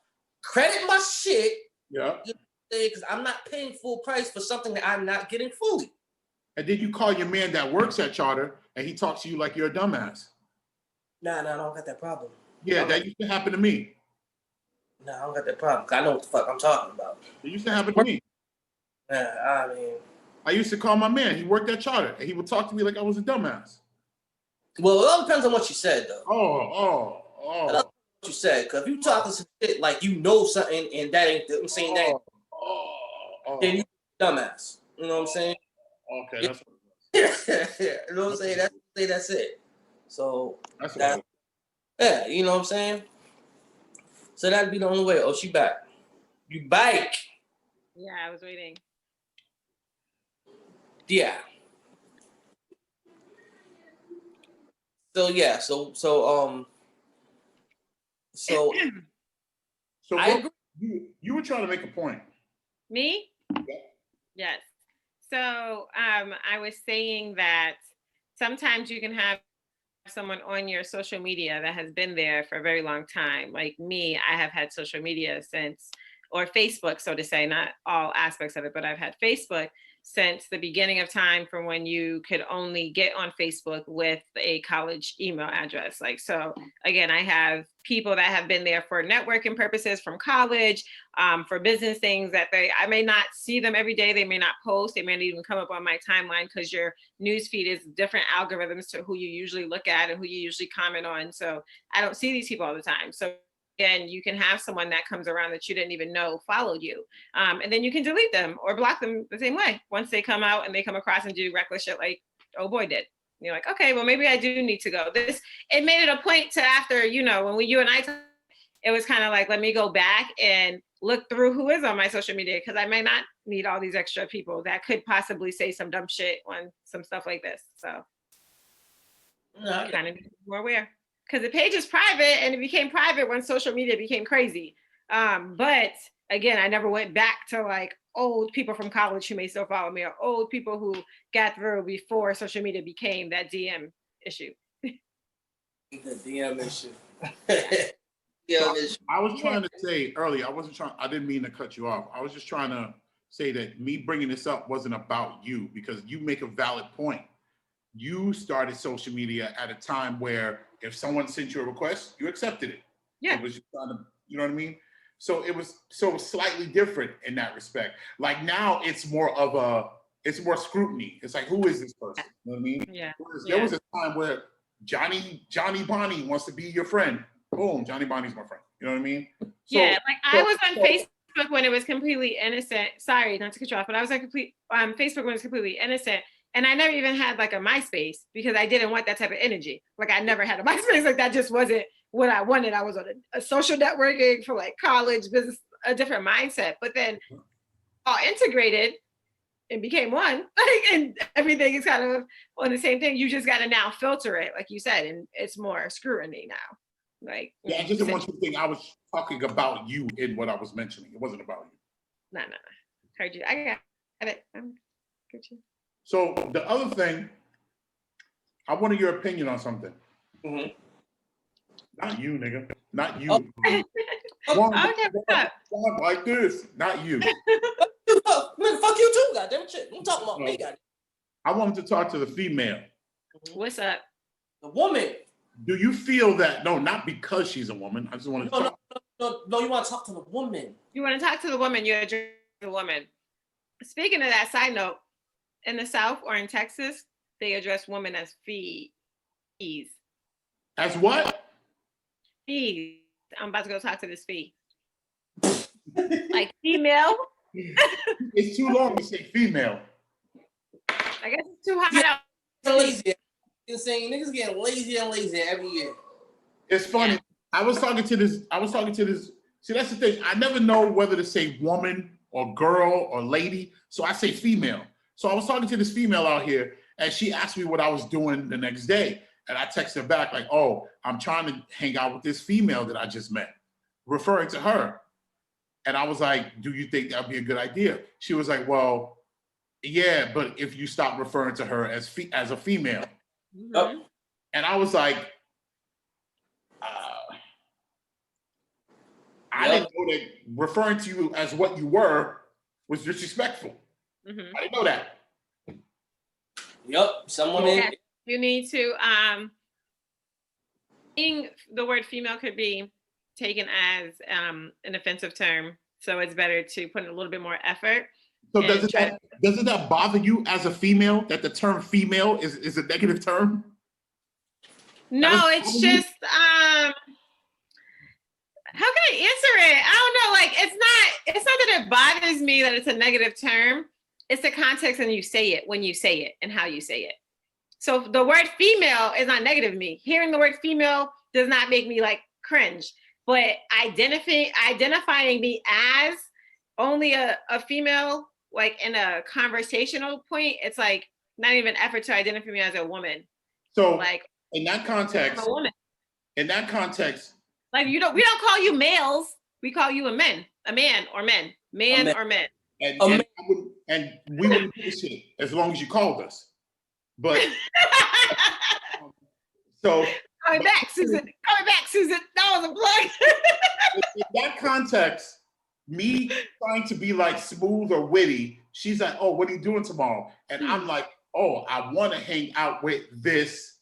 Credit my shit. Yeah. Because I'm not paying full price for something that I'm not getting fully. And then you call your man that works at Charter and he talks to you like you're a dumbass. Nah, I don't got that problem. Yeah, that used to happen to me. Nah, I don't got that problem. I know what the fuck I'm talking about. It used to happen to me. I mean, I used to call my man. He worked at Charter and he would talk to me like I was a dumbass. well, it all depends on what you said, though. Oh. What you said, because if you talking some shit like you know something and that ain't, I'm saying that, then you dumbass. You know what I'm saying? Okay, that's what it was. You know what I'm saying? That's it. So that's what yeah, you know what I'm saying? So that'd be the only way. Oh, she back. You back. Yeah, I was waiting. Yeah. So I agree. You were trying to make a point. Me? Yeah. Yes. So I was saying that sometimes you can have someone on your social media that has been there for a very long time. Like me, I have had social media or Facebook, so to say, not all aspects of it, but I've had Facebook since the beginning of time, from when you could only get on Facebook with a college email address. Like, so again, I have people that have been there for networking purposes from college, for business things that I may not see them every day. They may not post. They may not even come up on my timeline because your newsfeed is different algorithms to who you usually look at and who you usually comment on. So I don't see these people all the time. So again, you can have someone that comes around that you didn't even know followed you. And then you can delete them or block them the same way. Once they come out and they come across and do reckless shit like oh boy did. And you're like, okay, well, maybe I do need to go. It made it a point to after, when you and I talked, it was kind of like, let me go back and look through who is on my social media, because I might not need all these extra people that could possibly say some dumb shit on some stuff like this. So kind of more aware. Because the page is private, and it became private when social media became crazy. But again, I never went back to like old people from college who may still follow me, or old people who got through before social media became that DM issue. The DM issue. I was trying to say earlier, I didn't mean to cut you off. I was just trying to say that me bringing this up wasn't about you, because you make a valid point. You started social media at a time where if someone sent you a request, you accepted it. Yeah. It was just trying to, you know what I mean? So it was slightly different in that respect. Like now it's more scrutiny. It's like, who is this person? You know what I mean? Yeah. There was a time where Johnny Bonnie wants to be your friend. Boom, Johnny Bonnie's my friend. You know what I mean? I was on Facebook when it was completely innocent. Sorry, not to cut you off, but I was on Facebook when it was completely innocent. And I never even had like a MySpace, because I didn't want that type of energy. Like I never had a MySpace. Like that just wasn't what I wanted. I was on a social networking for like college, business, a different mindset. But then all integrated and became one, and everything is kind of on the same thing. You just got to now filter it, like you said, and it's more scrutiny now. Like, yeah, I just didn't want you to think I was talking about you in what I was mentioning. It wasn't about you. No. Heard you. I got it. Good you. So the other thing, I wanted your opinion on something. Mm-hmm. Not you, nigga. Not you. Okay, what's up? Like this. Not you. Man, fuck you too, goddamn shit. You talking about me, goddamn. I wanted to talk to the female. What's up? The woman. Do you feel that? No, not because she's a woman. I just want to talk. No, you want to talk to the woman. You want to talk to the woman, you address the woman. Speaking of that, side note, in the South or in Texas, they address women as fees. As what? Fees. I'm about to go talk to this fee. Like female. It's too long to say female. I guess it's too hot out. Lazy. Insane. Niggas getting lazier and lazier every year. It's funny. Yeah. I was talking to this. See, that's the thing. I never know whether to say woman or girl or lady. So I say female. So I was talking to this female out here, and she asked me what I was doing the next day. And I texted her back like, oh, I'm trying to hang out with this female that I just met, referring to her. And I was like, do you think that'd be a good idea? She was like, well, yeah, but if you stop referring to her as a female. Mm-hmm. And I was like, I didn't know that referring to you as what you were was disrespectful. Mm-hmm. I didn't know that. Yep. Some women. Yeah, you need to, the word female could be taken as an offensive term. So it's better to put in a little bit more effort. So doesn't that bother you as a female that the term female is a negative term? No, it's just, how can I answer it? I don't know. Like, it's not that it bothers me that it's a negative term. It's the context and you say it, when you say it and how you say it. So the word female is not negative to me. Hearing the word female does not make me like cringe, but identifying me as only a female, like in a conversational point, it's like not even an effort to identify me as a woman. So like in that context, a woman. Like we don't call you males, we call you a man or men. And we wouldn't do this shit as long as you called us. But so coming back, Susan. That was a plug. In that context, me trying to be like smooth or witty, she's like, oh, what are you doing tomorrow? And I'm like, oh, I want to hang out with this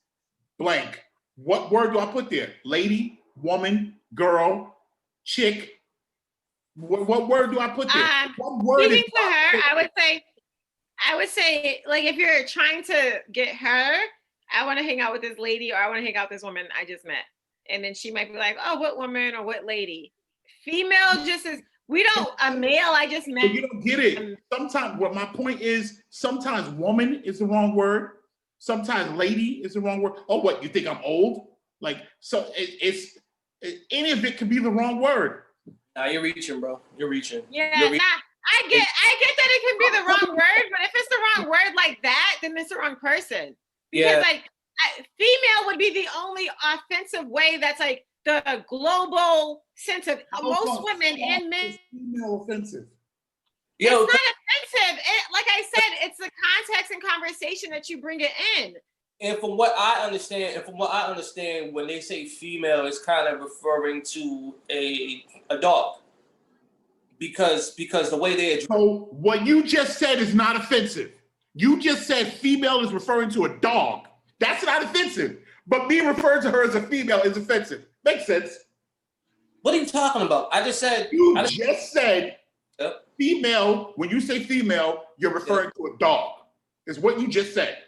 blank. What word do I put there? Lady, woman, girl, chick. What word do I put there? What word? Speaking to her, I would say, like, if you're trying to get her, I want to hang out with this lady, or I want to hang out with this woman I just met. And then she might be like, oh, what woman or what lady? Female just is, a male I just met. So you don't get it. Sometimes, what my point is, sometimes woman is the wrong word. Sometimes lady is the wrong word. Oh, what, you think I'm old? Like, so it's any of it could be the wrong word. Nah, you're reaching, bro. You're reaching. Yeah, I get that it can be the wrong word, but if it's the wrong word like that, then it's the wrong person. Because female would be the only offensive way that's like the global sense of most women and men. Female offensive. It's not offensive. Like I said, it's the context and conversation that you bring it in. And from what I understand, when they say female, it's kind of referring to a dog. Because the way they address. So what you just said is not offensive. You just said female is referring to a dog. That's not offensive. But me referring to her as a female is offensive. Makes sense. What are you talking about? I just said. Just said female. When you say female, you're referring to a dog. Is what you just said.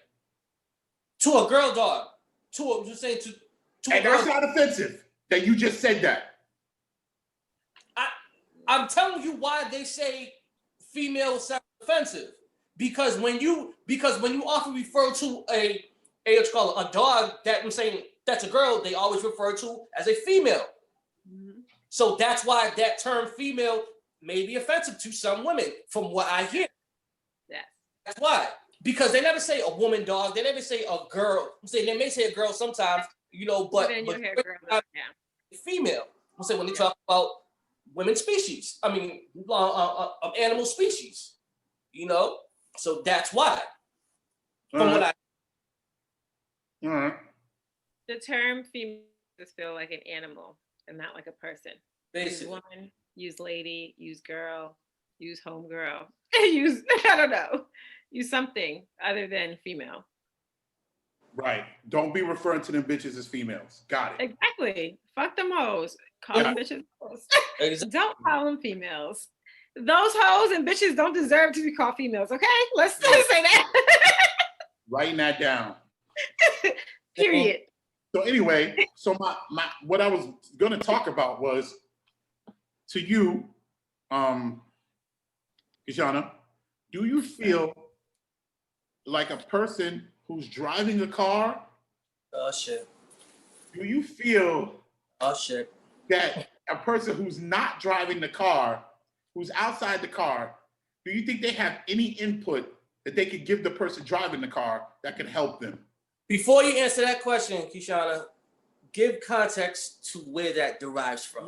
To a girl dog. Just saying to and that's not offensive that you just said that. I'm telling you why they say female sounds offensive. Because when you often refer to a dog that I'm saying that's a girl, they always refer to as a female. Mm-hmm. So that's why that term female may be offensive to some women, from what I hear. Yeah. That's why. Because they never say a woman dog, they never say a girl. They may say a girl sometimes, but then you'll hear girl, female. I'm saying when they talk about women species, animal species, so that's why. From what I. All right. The term female just feel like an animal and not like a person. Basically. Use woman, use lady, use girl, use homegirl, use something other than female. Right. Don't be referring to them bitches as females. Got it. Exactly. Fuck them hoes. Call them bitches hoes. Exactly. Don't call them females. Those hoes and bitches don't deserve to be called females. Okay, let's just say that. Writing that down. Period. So anyway, so my what I was gonna talk about was to you, Kishana, do you feel like a person who's driving a car? Oh shit. Do you feel Oh shit. that a person who's not driving the car, who's outside the car, do you think they have any input that they could give the person driving the car that could help them? Before you answer that question, Kishana, give context to where that derives from.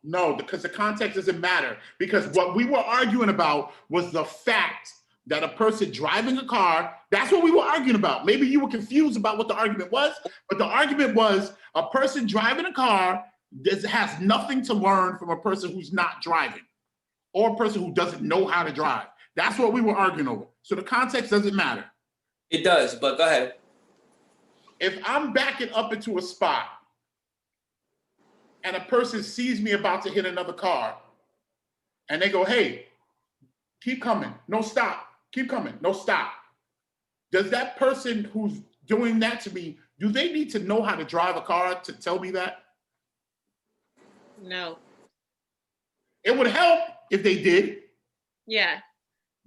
No, because the context doesn't matter. Because what we were arguing about was the fact that a person driving a car, that's what we were arguing about. Maybe you were confused about what the argument was, but the argument was a person driving a car has nothing to learn from a person who's not driving or a person who doesn't know how to drive. That's what we were arguing over. So the context doesn't matter. It does, but go ahead. If I'm backing up into a spot and a person sees me about to hit another car and they go, hey, keep coming, no stop, keep coming, no stop. Does that person who's doing that to me, do they need to know how to drive a car to tell me that? No. It would help if they did. Yeah.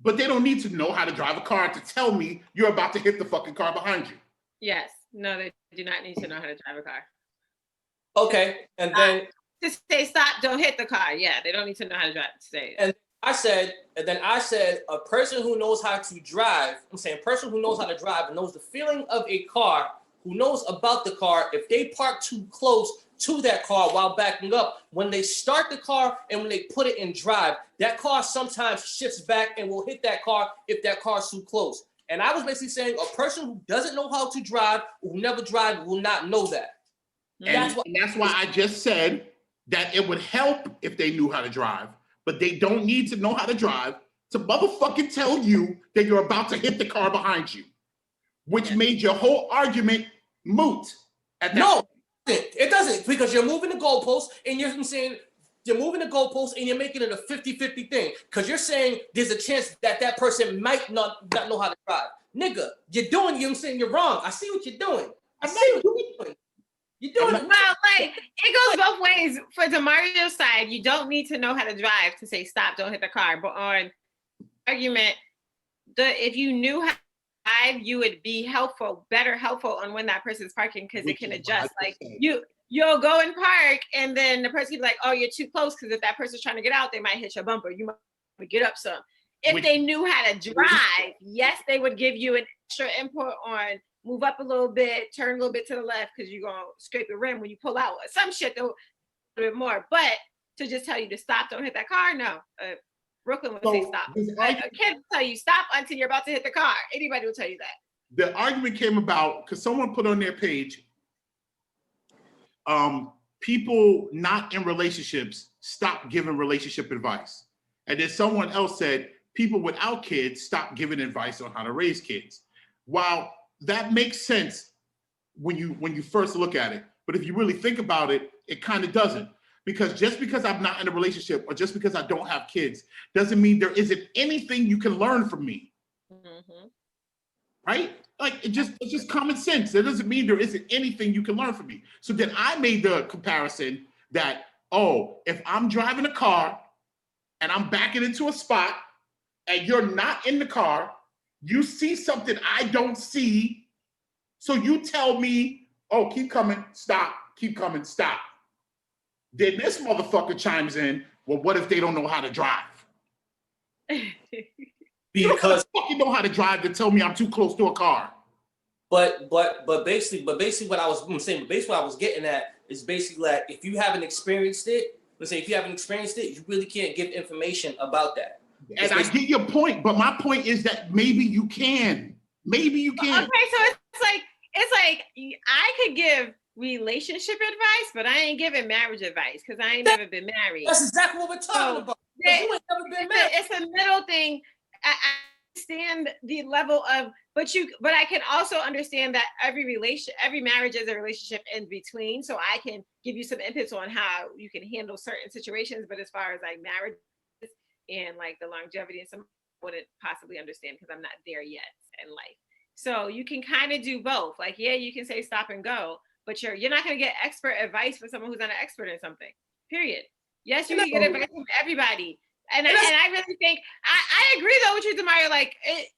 But they don't need to know how to drive a car to tell me you're about to hit the fucking car behind you. Yes. No, they do not need to know how to drive a car. Okay, and then Just say stop, don't hit the car. Yeah, they don't need to know how to drive. Say and I said a person who knows how to drive, I'm saying a person who knows how to drive and knows the feeling of a car, who knows about the car, if they park too close to that car while backing up, when they start the car and when they put it in drive, that car sometimes shifts back and will hit that car if that car is too close. And I was basically saying a person who doesn't know how to drive, who never drive, will not know that. And that's why I just said that it would help if they knew how to drive, but they don't need to know how to drive to motherfucking tell you that you're about to hit the car behind you, which made your whole argument moot. No, it doesn't, because you're moving the goalposts and you're saying you're moving the goalposts and you're making it a 50-50 thing, because you're saying there's a chance that that person might not know how to drive. Nigga, you're doing, you know what I'm saying, you're wrong. I see what you're doing. I see what you're doing. You're doing it. Well, like, it goes both ways. For Demario's side, you don't need to know how to drive to say stop, don't hit the car. But on argument, if you knew how to drive, you would be better helpful on when that person's parking, because it can adjust. Like you'll go and park, and then the person will be like, oh, you're too close, because if that person's trying to get out, they might hit your bumper. You might get up some. If they knew how to drive, yes, they would give you an extra input on move up a little bit, turn a little bit to the left, because you're going to scrape the rim when you pull out. Some shit, though, a little bit more. But to just tell you to stop, don't hit that car, no. Brooklyn would say stop. A kid will tell you stop until you're about to hit the car. Anybody will tell you that. The argument came about because someone put on their page, people not in relationships stop giving relationship advice. And then someone else said, people without kids stop giving advice on how to raise kids. While that makes sense when you first look at it, but if you really think about it, it kind of doesn't. Because just because I'm not in a relationship or just because I don't have kids doesn't mean there isn't anything you can learn from me. Mm-hmm. Right? Like it's just common sense. It doesn't mean there isn't anything you can learn from me. So then I made the comparison that, if I'm driving a car and I'm backing into a spot and you're not in the car, you see something I don't see, so you tell me, keep coming, stop, keep coming, stop. Then this motherfucker chimes in, well, what if they don't know how to drive? Because you fucking know how to drive to tell me I'm too close to a car. But basically what I was getting at is basically like, if you haven't experienced it, you really can't give information about that. And I get your point, but my point is that maybe you can. Maybe you can. Okay, so it's like I could give relationship advice, but I ain't giving marriage advice because I ain't never been married. That's exactly what we're talking about. You ain't never been married. It's a middle thing. I understand the level of, but I can also understand that every marriage is a relationship in between. So I can give you some inputs on how you can handle certain situations. But as far as like marriage and like the longevity and some, I wouldn't possibly understand because I'm not there yet in life. So you can kind of do both. Like, yeah, you can say stop and go, but you're not going to get expert advice from someone who's not an expert in something. Period. Yes, you can get advice from everybody. And I really think I agree though with you, Demario. Like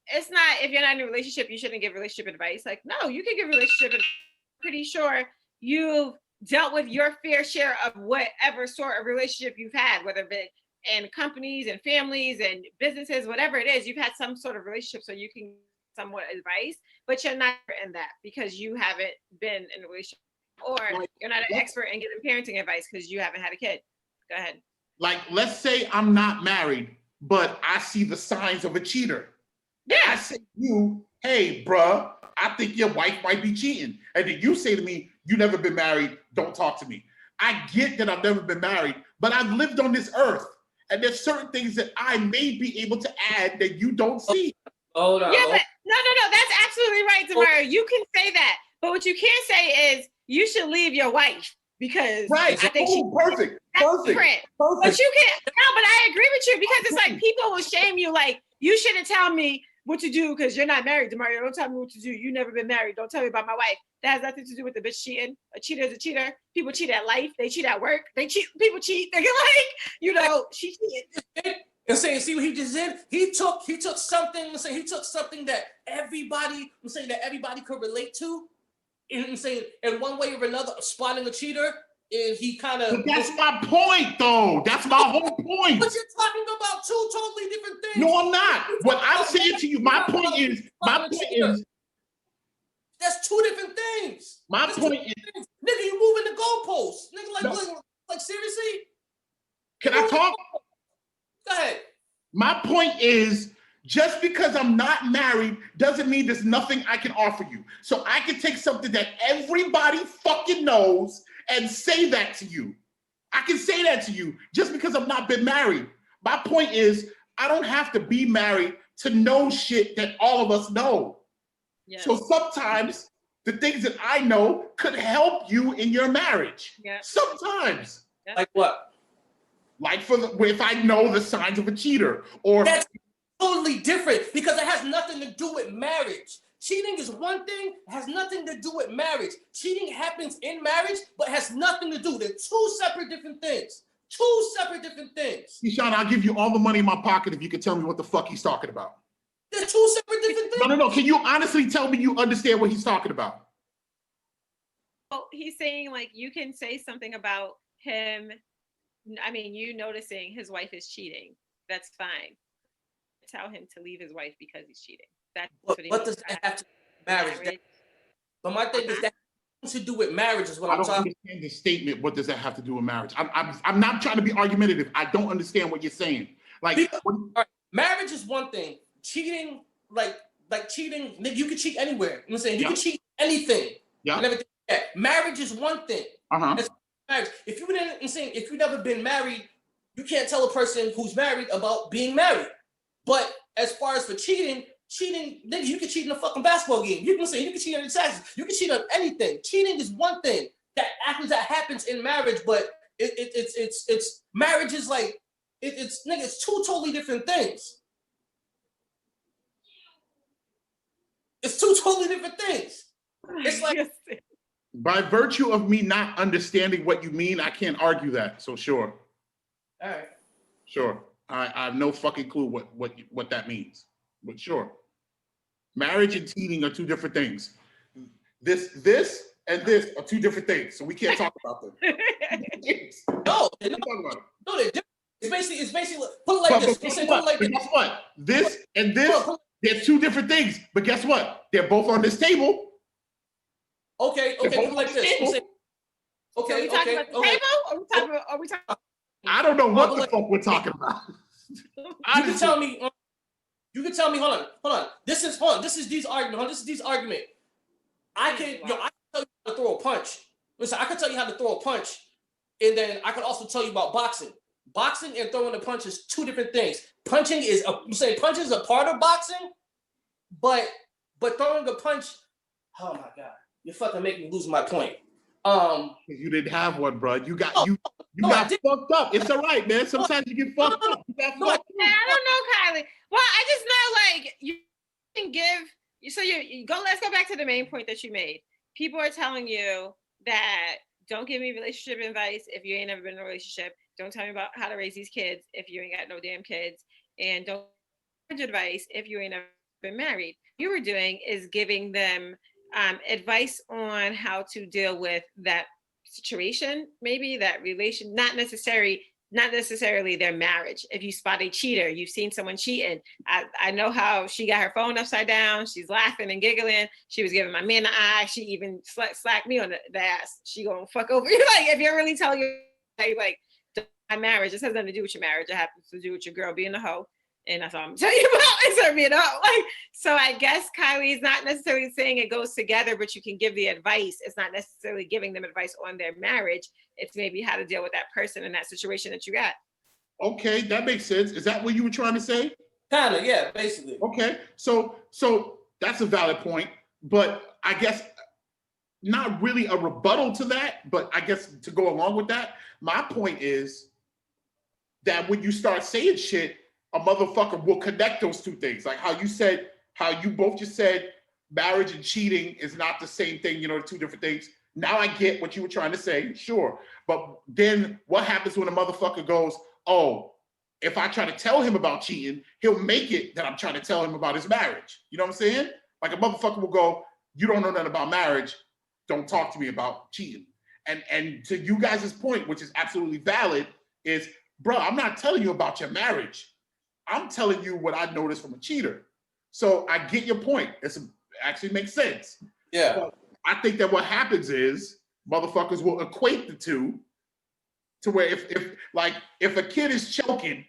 it's not, if you're not in a relationship, you shouldn't give relationship advice. Like, no, you can give relationship advice. I'm pretty sure you've dealt with your fair share of whatever sort of relationship you've had, whether it in companies and families and businesses, whatever it is, you've had some sort of relationship, so you can somewhat advice, but you're not in that because you haven't been in a relationship, or you're not an expert in giving parenting advice because you haven't had a kid. Go ahead. Like, let's say I'm not married, but I see the signs of a cheater. Yeah. And I say to you, hey, bruh, I think your wife might be cheating. And then you say to me, you never been married, don't talk to me. I get that I've never been married, but I've lived on this earth. And there's certain things that I may be able to add that you don't see. Oh, no. Yeah, but no. That's absolutely right, Demario. You can say that. But what you can't say is you should leave your wife because right. I think perfect. But you can't. No, but I agree with you because it's like people will shame you. Like, you shouldn't tell me what to do because you're not married, Demario. Don't tell me what to do. You never been married. Don't tell me about my wife. That has nothing to do with the bitch cheating. A cheater is a cheater. People cheat at life. They cheat at work. People cheat. They're like, she cheated. And saying, see what he just did? He took something. He took something that everybody could relate to, and saying in one way or another, spotting a cheater. And he kind of. That's my point, though. That's my whole point. But you're talking about two totally different things. No, I'm not. What I'm saying to you, my point is. That's two different things. Nigga, you moving the goalposts. Nigga, like seriously? Can I talk? Go ahead. My point is, just because I'm not married doesn't mean there's nothing I can offer you. So I can take something that everybody fucking knows and say that to you. I can say that to you just because I've not been married. My point is, I don't have to be married to know shit that all of us know. Yeah. So sometimes the things that I know could help you in your marriage. Yeah. Sometimes. Yeah. Like what? Like if I know the signs of a cheater, or that's totally different because it has nothing to do with marriage. Cheating is one thing, has nothing to do with marriage. Cheating happens in marriage, but has nothing to do. They're two separate different things. Keyshawn, I'll give you all the money in my pocket if you can tell me what the fuck he's talking about. They're two separate different things. No. Can you honestly tell me you understand what he's talking about? Well, he's saying like you can say something about him. I mean, you noticing his wife is cheating. That's fine. Tell him to leave his wife because he's cheating. That's what does that have to do with marriage? But my thing is that has to do with marriage is what I'm talking about. I don't understand the statement. What does that have to do with marriage? I'm not trying to be argumentative. I don't understand what you're saying. Like marriage is one thing. Cheating, like cheating, you can cheat anywhere. You know what I'm saying? You can cheat anything. Yeah. And everything like that. Marriage is one thing. Uh-huh. Marriage. If you've never been married, you can't tell a person who's married about being married. But as far as for cheating, nigga, you can cheat in a fucking basketball game. You can cheat on your taxes. You can cheat on anything. Cheating is one thing that happens in marriage, but it's marriage is like it's two totally different things. It's two totally different things. It's like by virtue of me not understanding what you mean, I can't argue that. So sure. All right. Sure. I have no fucking clue what that means. But sure. Marriage and cheating are two different things. This and this are two different things. So we can't talk about them. No, they're different. It's basically put it like this. Guess what? This and this, they're two different things. But guess what? They're both on this table. Okay, put it like this. Okay, are we talking about the table? Are we talking? I don't know what the fuck we're talking about. You can tell me. Hold on. This is these argument. I can tell you how to throw a punch. Listen, I can tell you how to throw a punch, and then I can also tell you about boxing. Boxing and throwing a punch is two different things. Punching is a part of boxing, but But throwing a punch, oh my God, you're fucking making me lose my point. You didn't have one, bro. You got I fucked up. It's all right, man. Sometimes you get fucked up. You got fucked up. I don't know, Kylie. Well, I just know like you can give. So you go. Let's go back to the main point that you made. People are telling you that don't give me relationship advice if you ain't never been in a relationship. Don't tell me about how to raise these kids if you ain't got no damn kids, and don't give advice if you ain't never been married. What you were doing is giving them advice on how to deal with that situation, maybe that relation, not necessarily their marriage. If you spot a cheater, you've seen someone cheating. I know how she got her phone upside down. She's laughing and giggling. She was giving my man the eye. She even slacked me on the ass. She gonna fuck over you. Like, if you're really telling you, like, my marriage, this has nothing to do with your marriage. It happens to do with your girl being a hoe. And that's all I'm telling you about, is her being a hoe. Like, so I guess Kylie is not necessarily saying it goes together, but you can give the advice. It's not necessarily giving them advice on their marriage. It's maybe how to deal with that person in that situation that you got. Okay, that makes sense. Is that what you were trying to say? Kind of, yeah, basically. Okay, so that's a valid point, but I guess not really a rebuttal to that, but I guess to go along with that, my point is that when you start saying shit, a motherfucker will connect those two things. Like how you both just said marriage and cheating is not the same thing, the two different things. Now I get what you were trying to say, sure. But then what happens when a motherfucker goes, oh, if I try to tell him about cheating, he'll make it that I'm trying to tell him about his marriage. You know what I'm saying? Like a motherfucker will go, you don't know nothing about marriage, don't talk to me about cheating. And to you guys' point, which is absolutely valid, is, bro, I'm not telling you about your marriage. I'm telling you what I noticed from a cheater. So I get your point. It actually makes sense. Yeah. But I think that what happens is motherfuckers will equate the two to where if a kid is choking,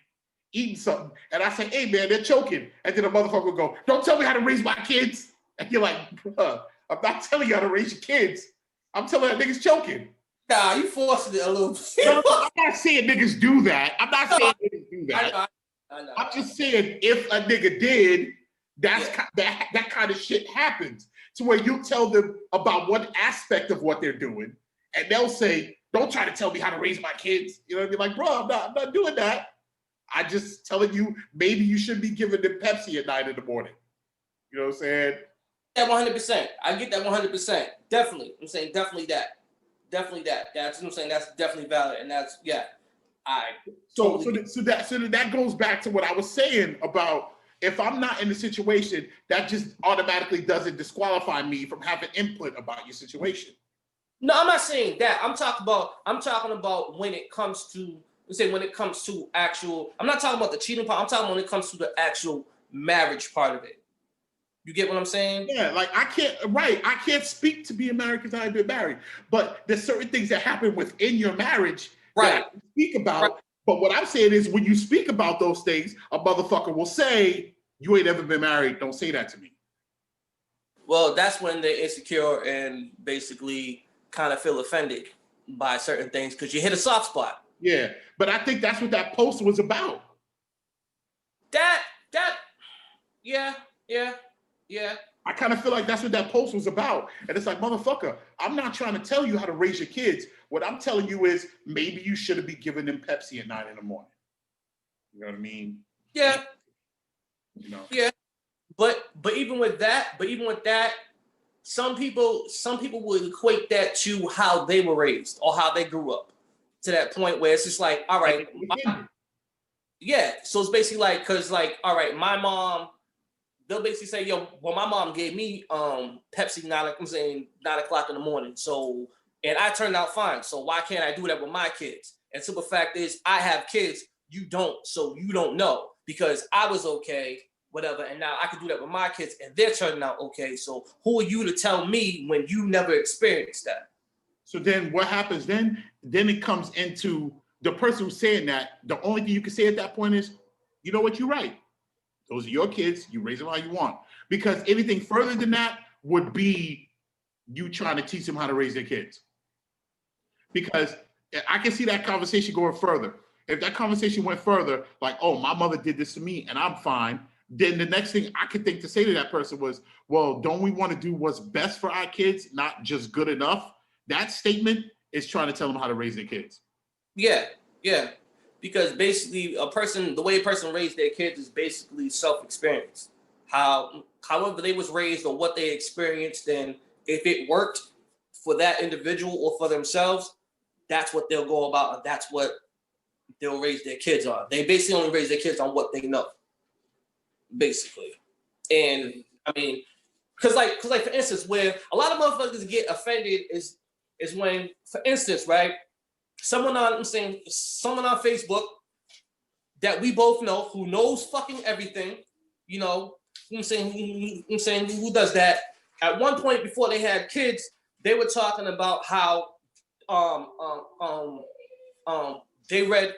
eating something, and I say, hey man, they're choking, and then a motherfucker will go, don't tell me how to raise my kids. And you're like, bruh, I'm not telling you how to raise your kids. I'm telling you that niggas choking. Nah, you forced it a little bit. No, I'm not saying niggas do that. I'm not saying niggas do that. I know. I'm just saying if a nigga did, that kind of shit happens. To where you tell them about one aspect of what they're doing, and they'll say, don't try to tell me how to raise my kids. You know what I mean? Like, bro, I'm not doing that. I just telling you, maybe you should be giving them Pepsi at 9 a.m. You know what I'm saying? That 100%. I get that 100%. Definitely. I'm saying definitely that. Definitely that. That's what I'm saying. That's definitely valid. And that's, yeah. So that goes back to what I was saying about if I'm not in the situation, that just automatically doesn't disqualify me from having input about your situation. No, I'm not saying that. I'm talking about when it comes to actual, I'm not talking about the cheating part. I'm talking when it comes to the actual marriage part of it. You get what I'm saying? Yeah, like I can't speak to being married because I've been married, but there's certain things that happen within your marriage that I can speak about. Right. But what I'm saying is when you speak about those things, a motherfucker will say, you ain't ever been married, don't say that to me. Well, that's when they're insecure and basically kind of feel offended by certain things because you hit a soft spot. Yeah, but I think that's what that post was about. Yeah. I kind of feel like that's what that post was about. And it's like, motherfucker, I'm not trying to tell you how to raise your kids. What I'm telling you is maybe you shouldn't be giving them Pepsi at 9 a.m. You know what I mean? Yeah. You know? Yeah. But even with that, some people would equate that to how they were raised or how they grew up to that point where it's just like, all right. Yeah. So it's basically like, because like, all right, my mom, they'll basically say, yo, well, my mom gave me Pepsi 9 o'clock in the morning. So, and I turned out fine. So why can't I do that with my kids? And simple fact is, I have kids, you don't. So you don't know because I was okay, whatever. And now I can do that with my kids and they're turning out okay. So who are you to tell me when you never experienced that? So then what happens then? Then it comes into the person who's saying that. The only thing you can say at that point is, you know what, you're right. Those are your kids. You raise them how you want. Because anything further than that would be you trying to teach them how to raise their kids. Because I can see that conversation going further. If that conversation went further, like, oh, my mother did this to me and I'm fine, then the next thing I could think to say to that person was, well, don't we want to do what's best for our kids, not just good enough? That statement is trying to tell them how to raise their kids. Yeah. Because basically the way a person raised their kids is basically self-experience. However they was raised or what they experienced, and if it worked for that individual or for themselves, that's what they'll go about, and that's what they'll raise their kids on. They basically only raise their kids on what they know, basically. And I mean, because for instance, where a lot of motherfuckers get offended is when, for instance, right, someone on Facebook that we both know, who knows fucking everything, you know, who does that. At one point before they had kids, they were talking about how they read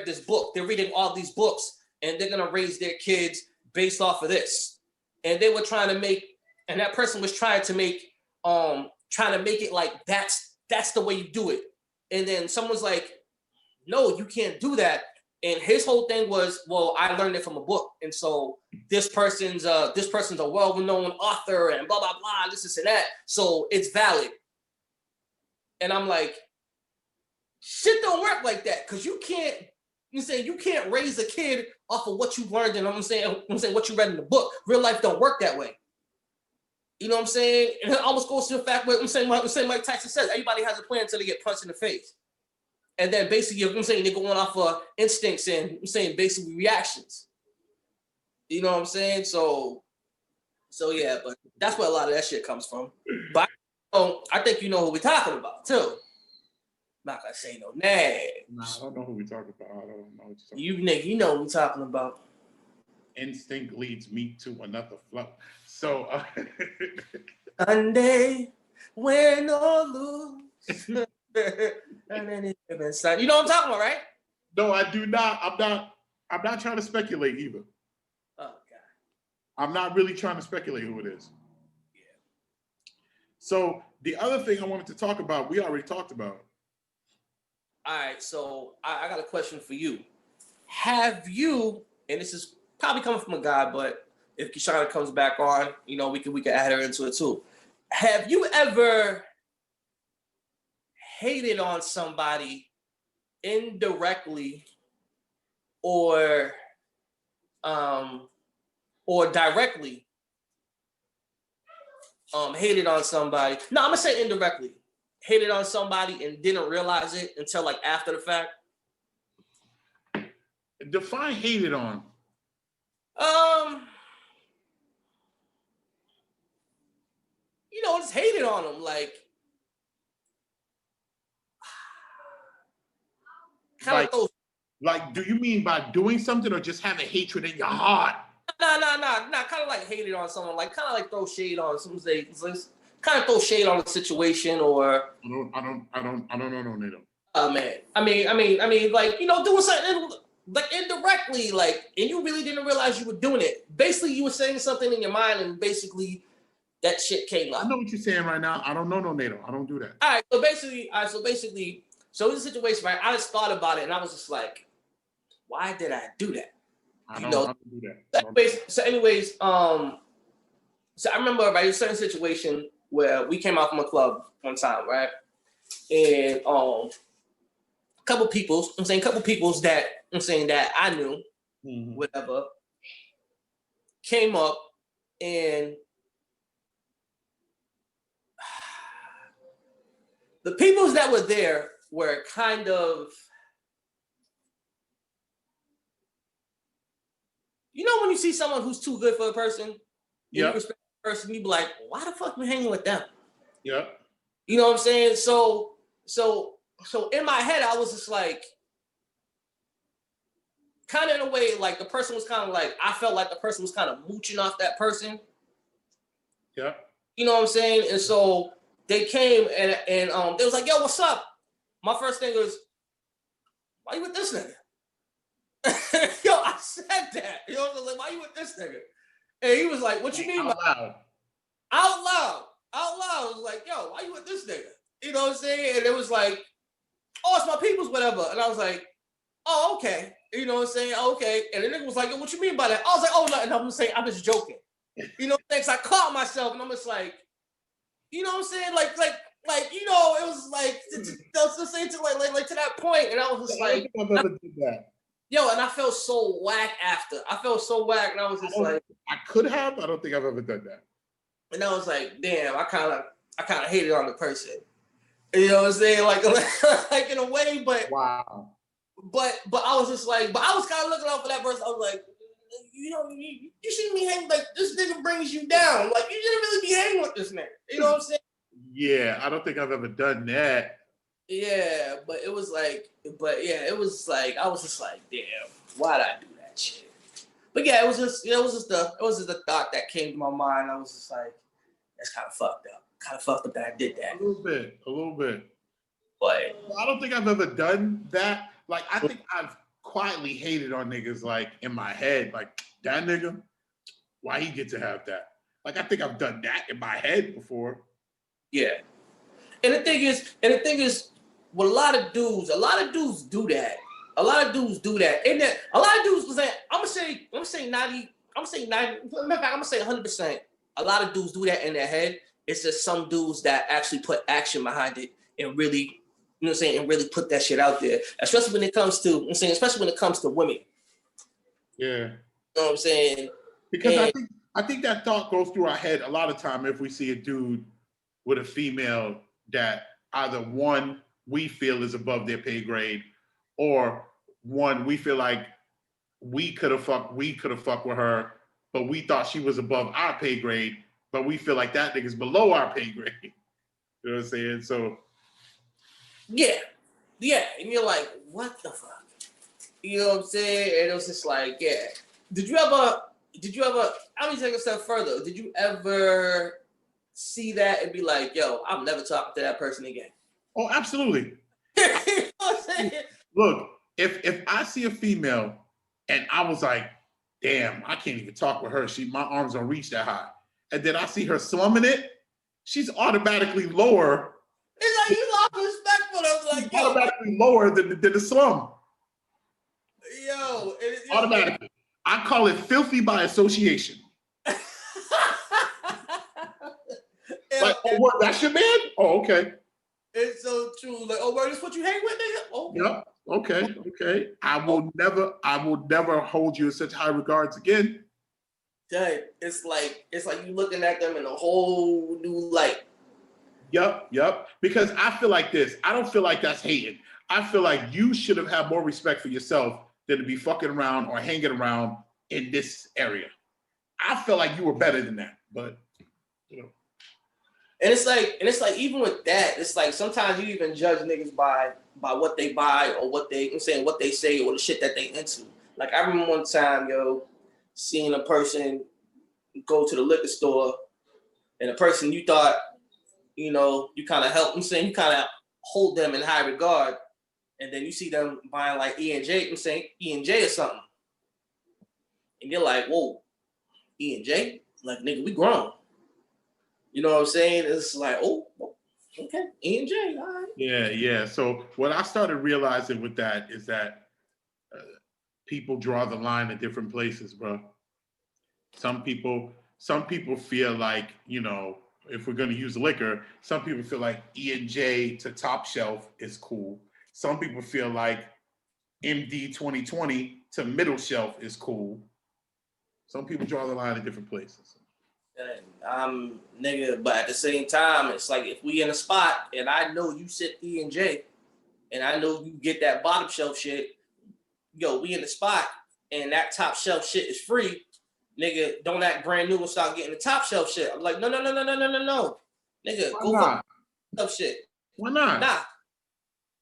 this book. They're reading all these books, and they're gonna raise their kids based off of this. And they were trying to make, and that person was trying to make it like that's the way you do it. And then someone's like, no, you can't do that. And his whole thing was, well, I learned it from a book, and so this person's a well-known author, and blah blah blah, this and that, so it's valid. And I'm like, shit don't work like that, because you can't raise a kid off of what you learned, and I'm saying what you read in the book. Real life don't work that way. You know what I'm saying? And it almost goes to the fact where I'm saying Mike Tyson says, everybody has a plan until they get punched in the face. And then basically, they're going off of instincts and basically reactions. You know what I'm saying? So yeah, but that's where a lot of that shit comes from. But I think you know who we're talking about too. Not gonna say no names. Nah, I don't know who we're talking about. I don't know what You know who we're talking about. Instinct leads me to another flow. So Sunday, win or lose. And then it's you know what I'm talking about, right? No, I do not. I'm not trying to speculate either. Oh God. I'm not really trying to speculate who it is. Yeah. So the other thing I wanted to talk about, we already talked about. All right, so I got a question for you. Have you, and this is probably coming from a guy, but if Kishana comes back on, you know, we can add her into it too. Have you ever hated on somebody indirectly or directly? Hated on somebody. No, I'm gonna say indirectly. Hated on somebody and didn't realize it until like after the fact. Define hated on. You know, just hated on them, like kind of those. Like, do you mean by doing something or just having hatred in your heart? No. Kind of like hated on someone, like kind of like throw shade on some kind of throw shade on the situation, or I don't know, Nato. Man. I mean, like, you know, doing something like indirectly, like, and you really didn't realize you were doing it. Basically, you were saying something in your mind, and basically, that shit came up. I know what you're saying right now. I don't know, Nato. I don't do that. All right. So basically, so in the situation, right? I just thought about it, and I was just like, why did I do that? I don't do that. So anyways, so I remember, right, a certain situation where we came out from a club one time, right? And couple peoples that I knew, whatever, came up, and the peoples that were there were kind of, you know, when you see someone who's too good for a person, you respect the person, you be like, why the fuck we hanging with them? Yeah. You know what I'm saying? So in my head, I was just like, kind of in a way, like the person was kind of like, I felt like the person was kind of mooching off that person. Yeah. You know what I'm saying? And so they came and they was like, yo, what's up? My first thing was, why you with this nigga? Yo, I said that. You know what I'm saying? Like, why you with this nigga? And he was like, what you mean? Out loud. Out loud. I was like, yo, why you with this nigga? You know what I'm saying? And it was like, oh, it's my people's, whatever. And I was like, oh, okay. You know what I'm saying? Okay. And the nigga was like, what you mean by that? I was like, oh, nothing. I'm saying, I'm just joking. You know, thanks. I caught myself and I'm just like, you know what I'm saying? Like, you know, it was like, to say to like to that point. And I was just like, I've ever did that. Yo, and I felt so whack after. I felt so whack, and I was just like, I could have. I don't think I've ever done that. And I was like, damn, I kind of hated on the person. You know what I'm saying? Like, like in a way, but wow. But I was just like, but I was kind of looking out for that person. I was like, you know, you shouldn't be hanging, like, this nigga brings you down. Like, you shouldn't really be hanging with this nigga. You know what I'm saying? Yeah, I don't think I've ever done that. Yeah, but it was like, I was just like, damn, why'd I do that shit? But yeah, it was just the thought that came to my mind. I was just like, that's kind of fucked up. Kind of fucked up that I did that. A little bit. But I don't think I've ever done that. Like, I think I've quietly hated on niggas, like, in my head. Like, that nigga, why he get to have that? Like, I think I've done that in my head before. Yeah. And the thing is, with a lot of dudes do that. A lot of dudes do that. And that a lot of dudes say, I'm gonna say 90, I'm gonna say 100%. A lot of dudes do that in their head. It's just some dudes that actually put action behind it and really, you know what I'm saying, and really put that shit out there. Especially when it comes to, especially when it comes to women. Yeah. You know what I'm saying? Because I think that thought goes through our head a lot of time if we see a dude with a female that either one we feel is above their pay grade, or one we feel like we could have fucked with her, but we thought she was above our pay grade, but we feel like that nigga's below our pay grade. You know what I'm saying? So yeah, and you're like, what the fuck? You know what I'm saying? And it was just like, yeah. Did you ever? I'm gonna take a step further. Did you ever see that and be like, yo, I'm never talking to that person again? Oh, absolutely. You know what I'm saying? Look, if I see a female and I was like, damn, I can't even talk with her. My arms don't reach that high. And then I see her slumming it, she's automatically lower. It's like you lost respect for them. Like, yo, automatically lower than the slum. Yo, automatically. I call it filthy by association. Like, oh, what? That's your man? Oh, okay. It's so true. Like, oh, word, this what you hang with, nigga? Oh, yep. Okay. I will never hold you in such high regards again. Dang, it's like you looking at them in a whole new light. Yep. Because I feel like this. I don't feel like that's hating. I feel like you should have had more respect for yourself than to be fucking around or hanging around in this area. I feel like you were better than that, but you know. And it's like even with that, it's like sometimes you even judge niggas by what they buy or what they say or the shit that they into. Like I remember one time, seeing a person go to the liquor store and a person you thought, you kind of help them, you kind of hold them in high regard, and then you see them buying like E&J, E&J or something. And you're like, whoa, E&J? Like, nigga, we grown. You know what I'm saying? It's like, oh, okay, E&J, all right. Yeah. So what I started realizing with that is that people draw the line at different places, bro. Some people feel like, if we're going to use liquor, some people feel like E&J to top shelf is cool. Some people feel like MD 2020 to middle shelf is cool. Some people draw the line at different places. Nigga, but at the same time, it's like if we in a spot and I know you sit E&J and I know you get that bottom shelf shit, we in the spot and that top shelf shit is free, nigga, don't act brand new and start getting the top shelf shit. I'm like, no. Nigga, Why go not? for top shit. Why not? Nah,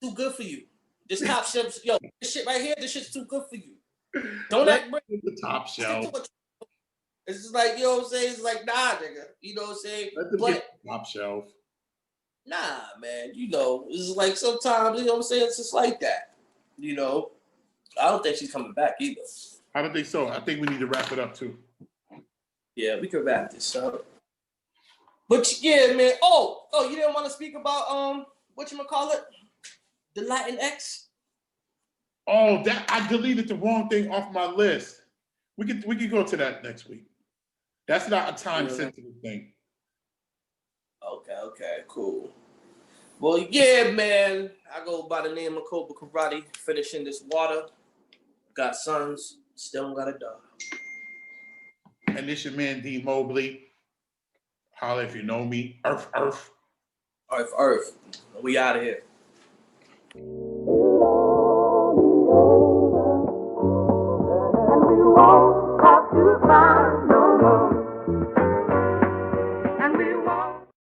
too good for you. This top shelf, this shit right here, this shit's too good for you. Don't act brand new. The top shelf. It's just like, you know what I'm saying? It's like, nah, nigga. You know what I'm saying? But top shelf. Nah, man. It's just like sometimes, you know what I'm saying? It's just like that. I don't think she's coming back either. I don't think so. I think we need to wrap it up too. Yeah, we could wrap this up. But yeah, man. Oh, you didn't want to speak about whatchamacallit? The Latin X? Oh, that I deleted the wrong thing off my list. We could go to that next week. That's not a time sensitive thing. Okay, cool. Well, yeah, man. I go by the name of Cobra Karate, finishing this water. Got sons, still got a dog. And this your man D Mobley. Holla if you know me. Earth. Earth. We out of here.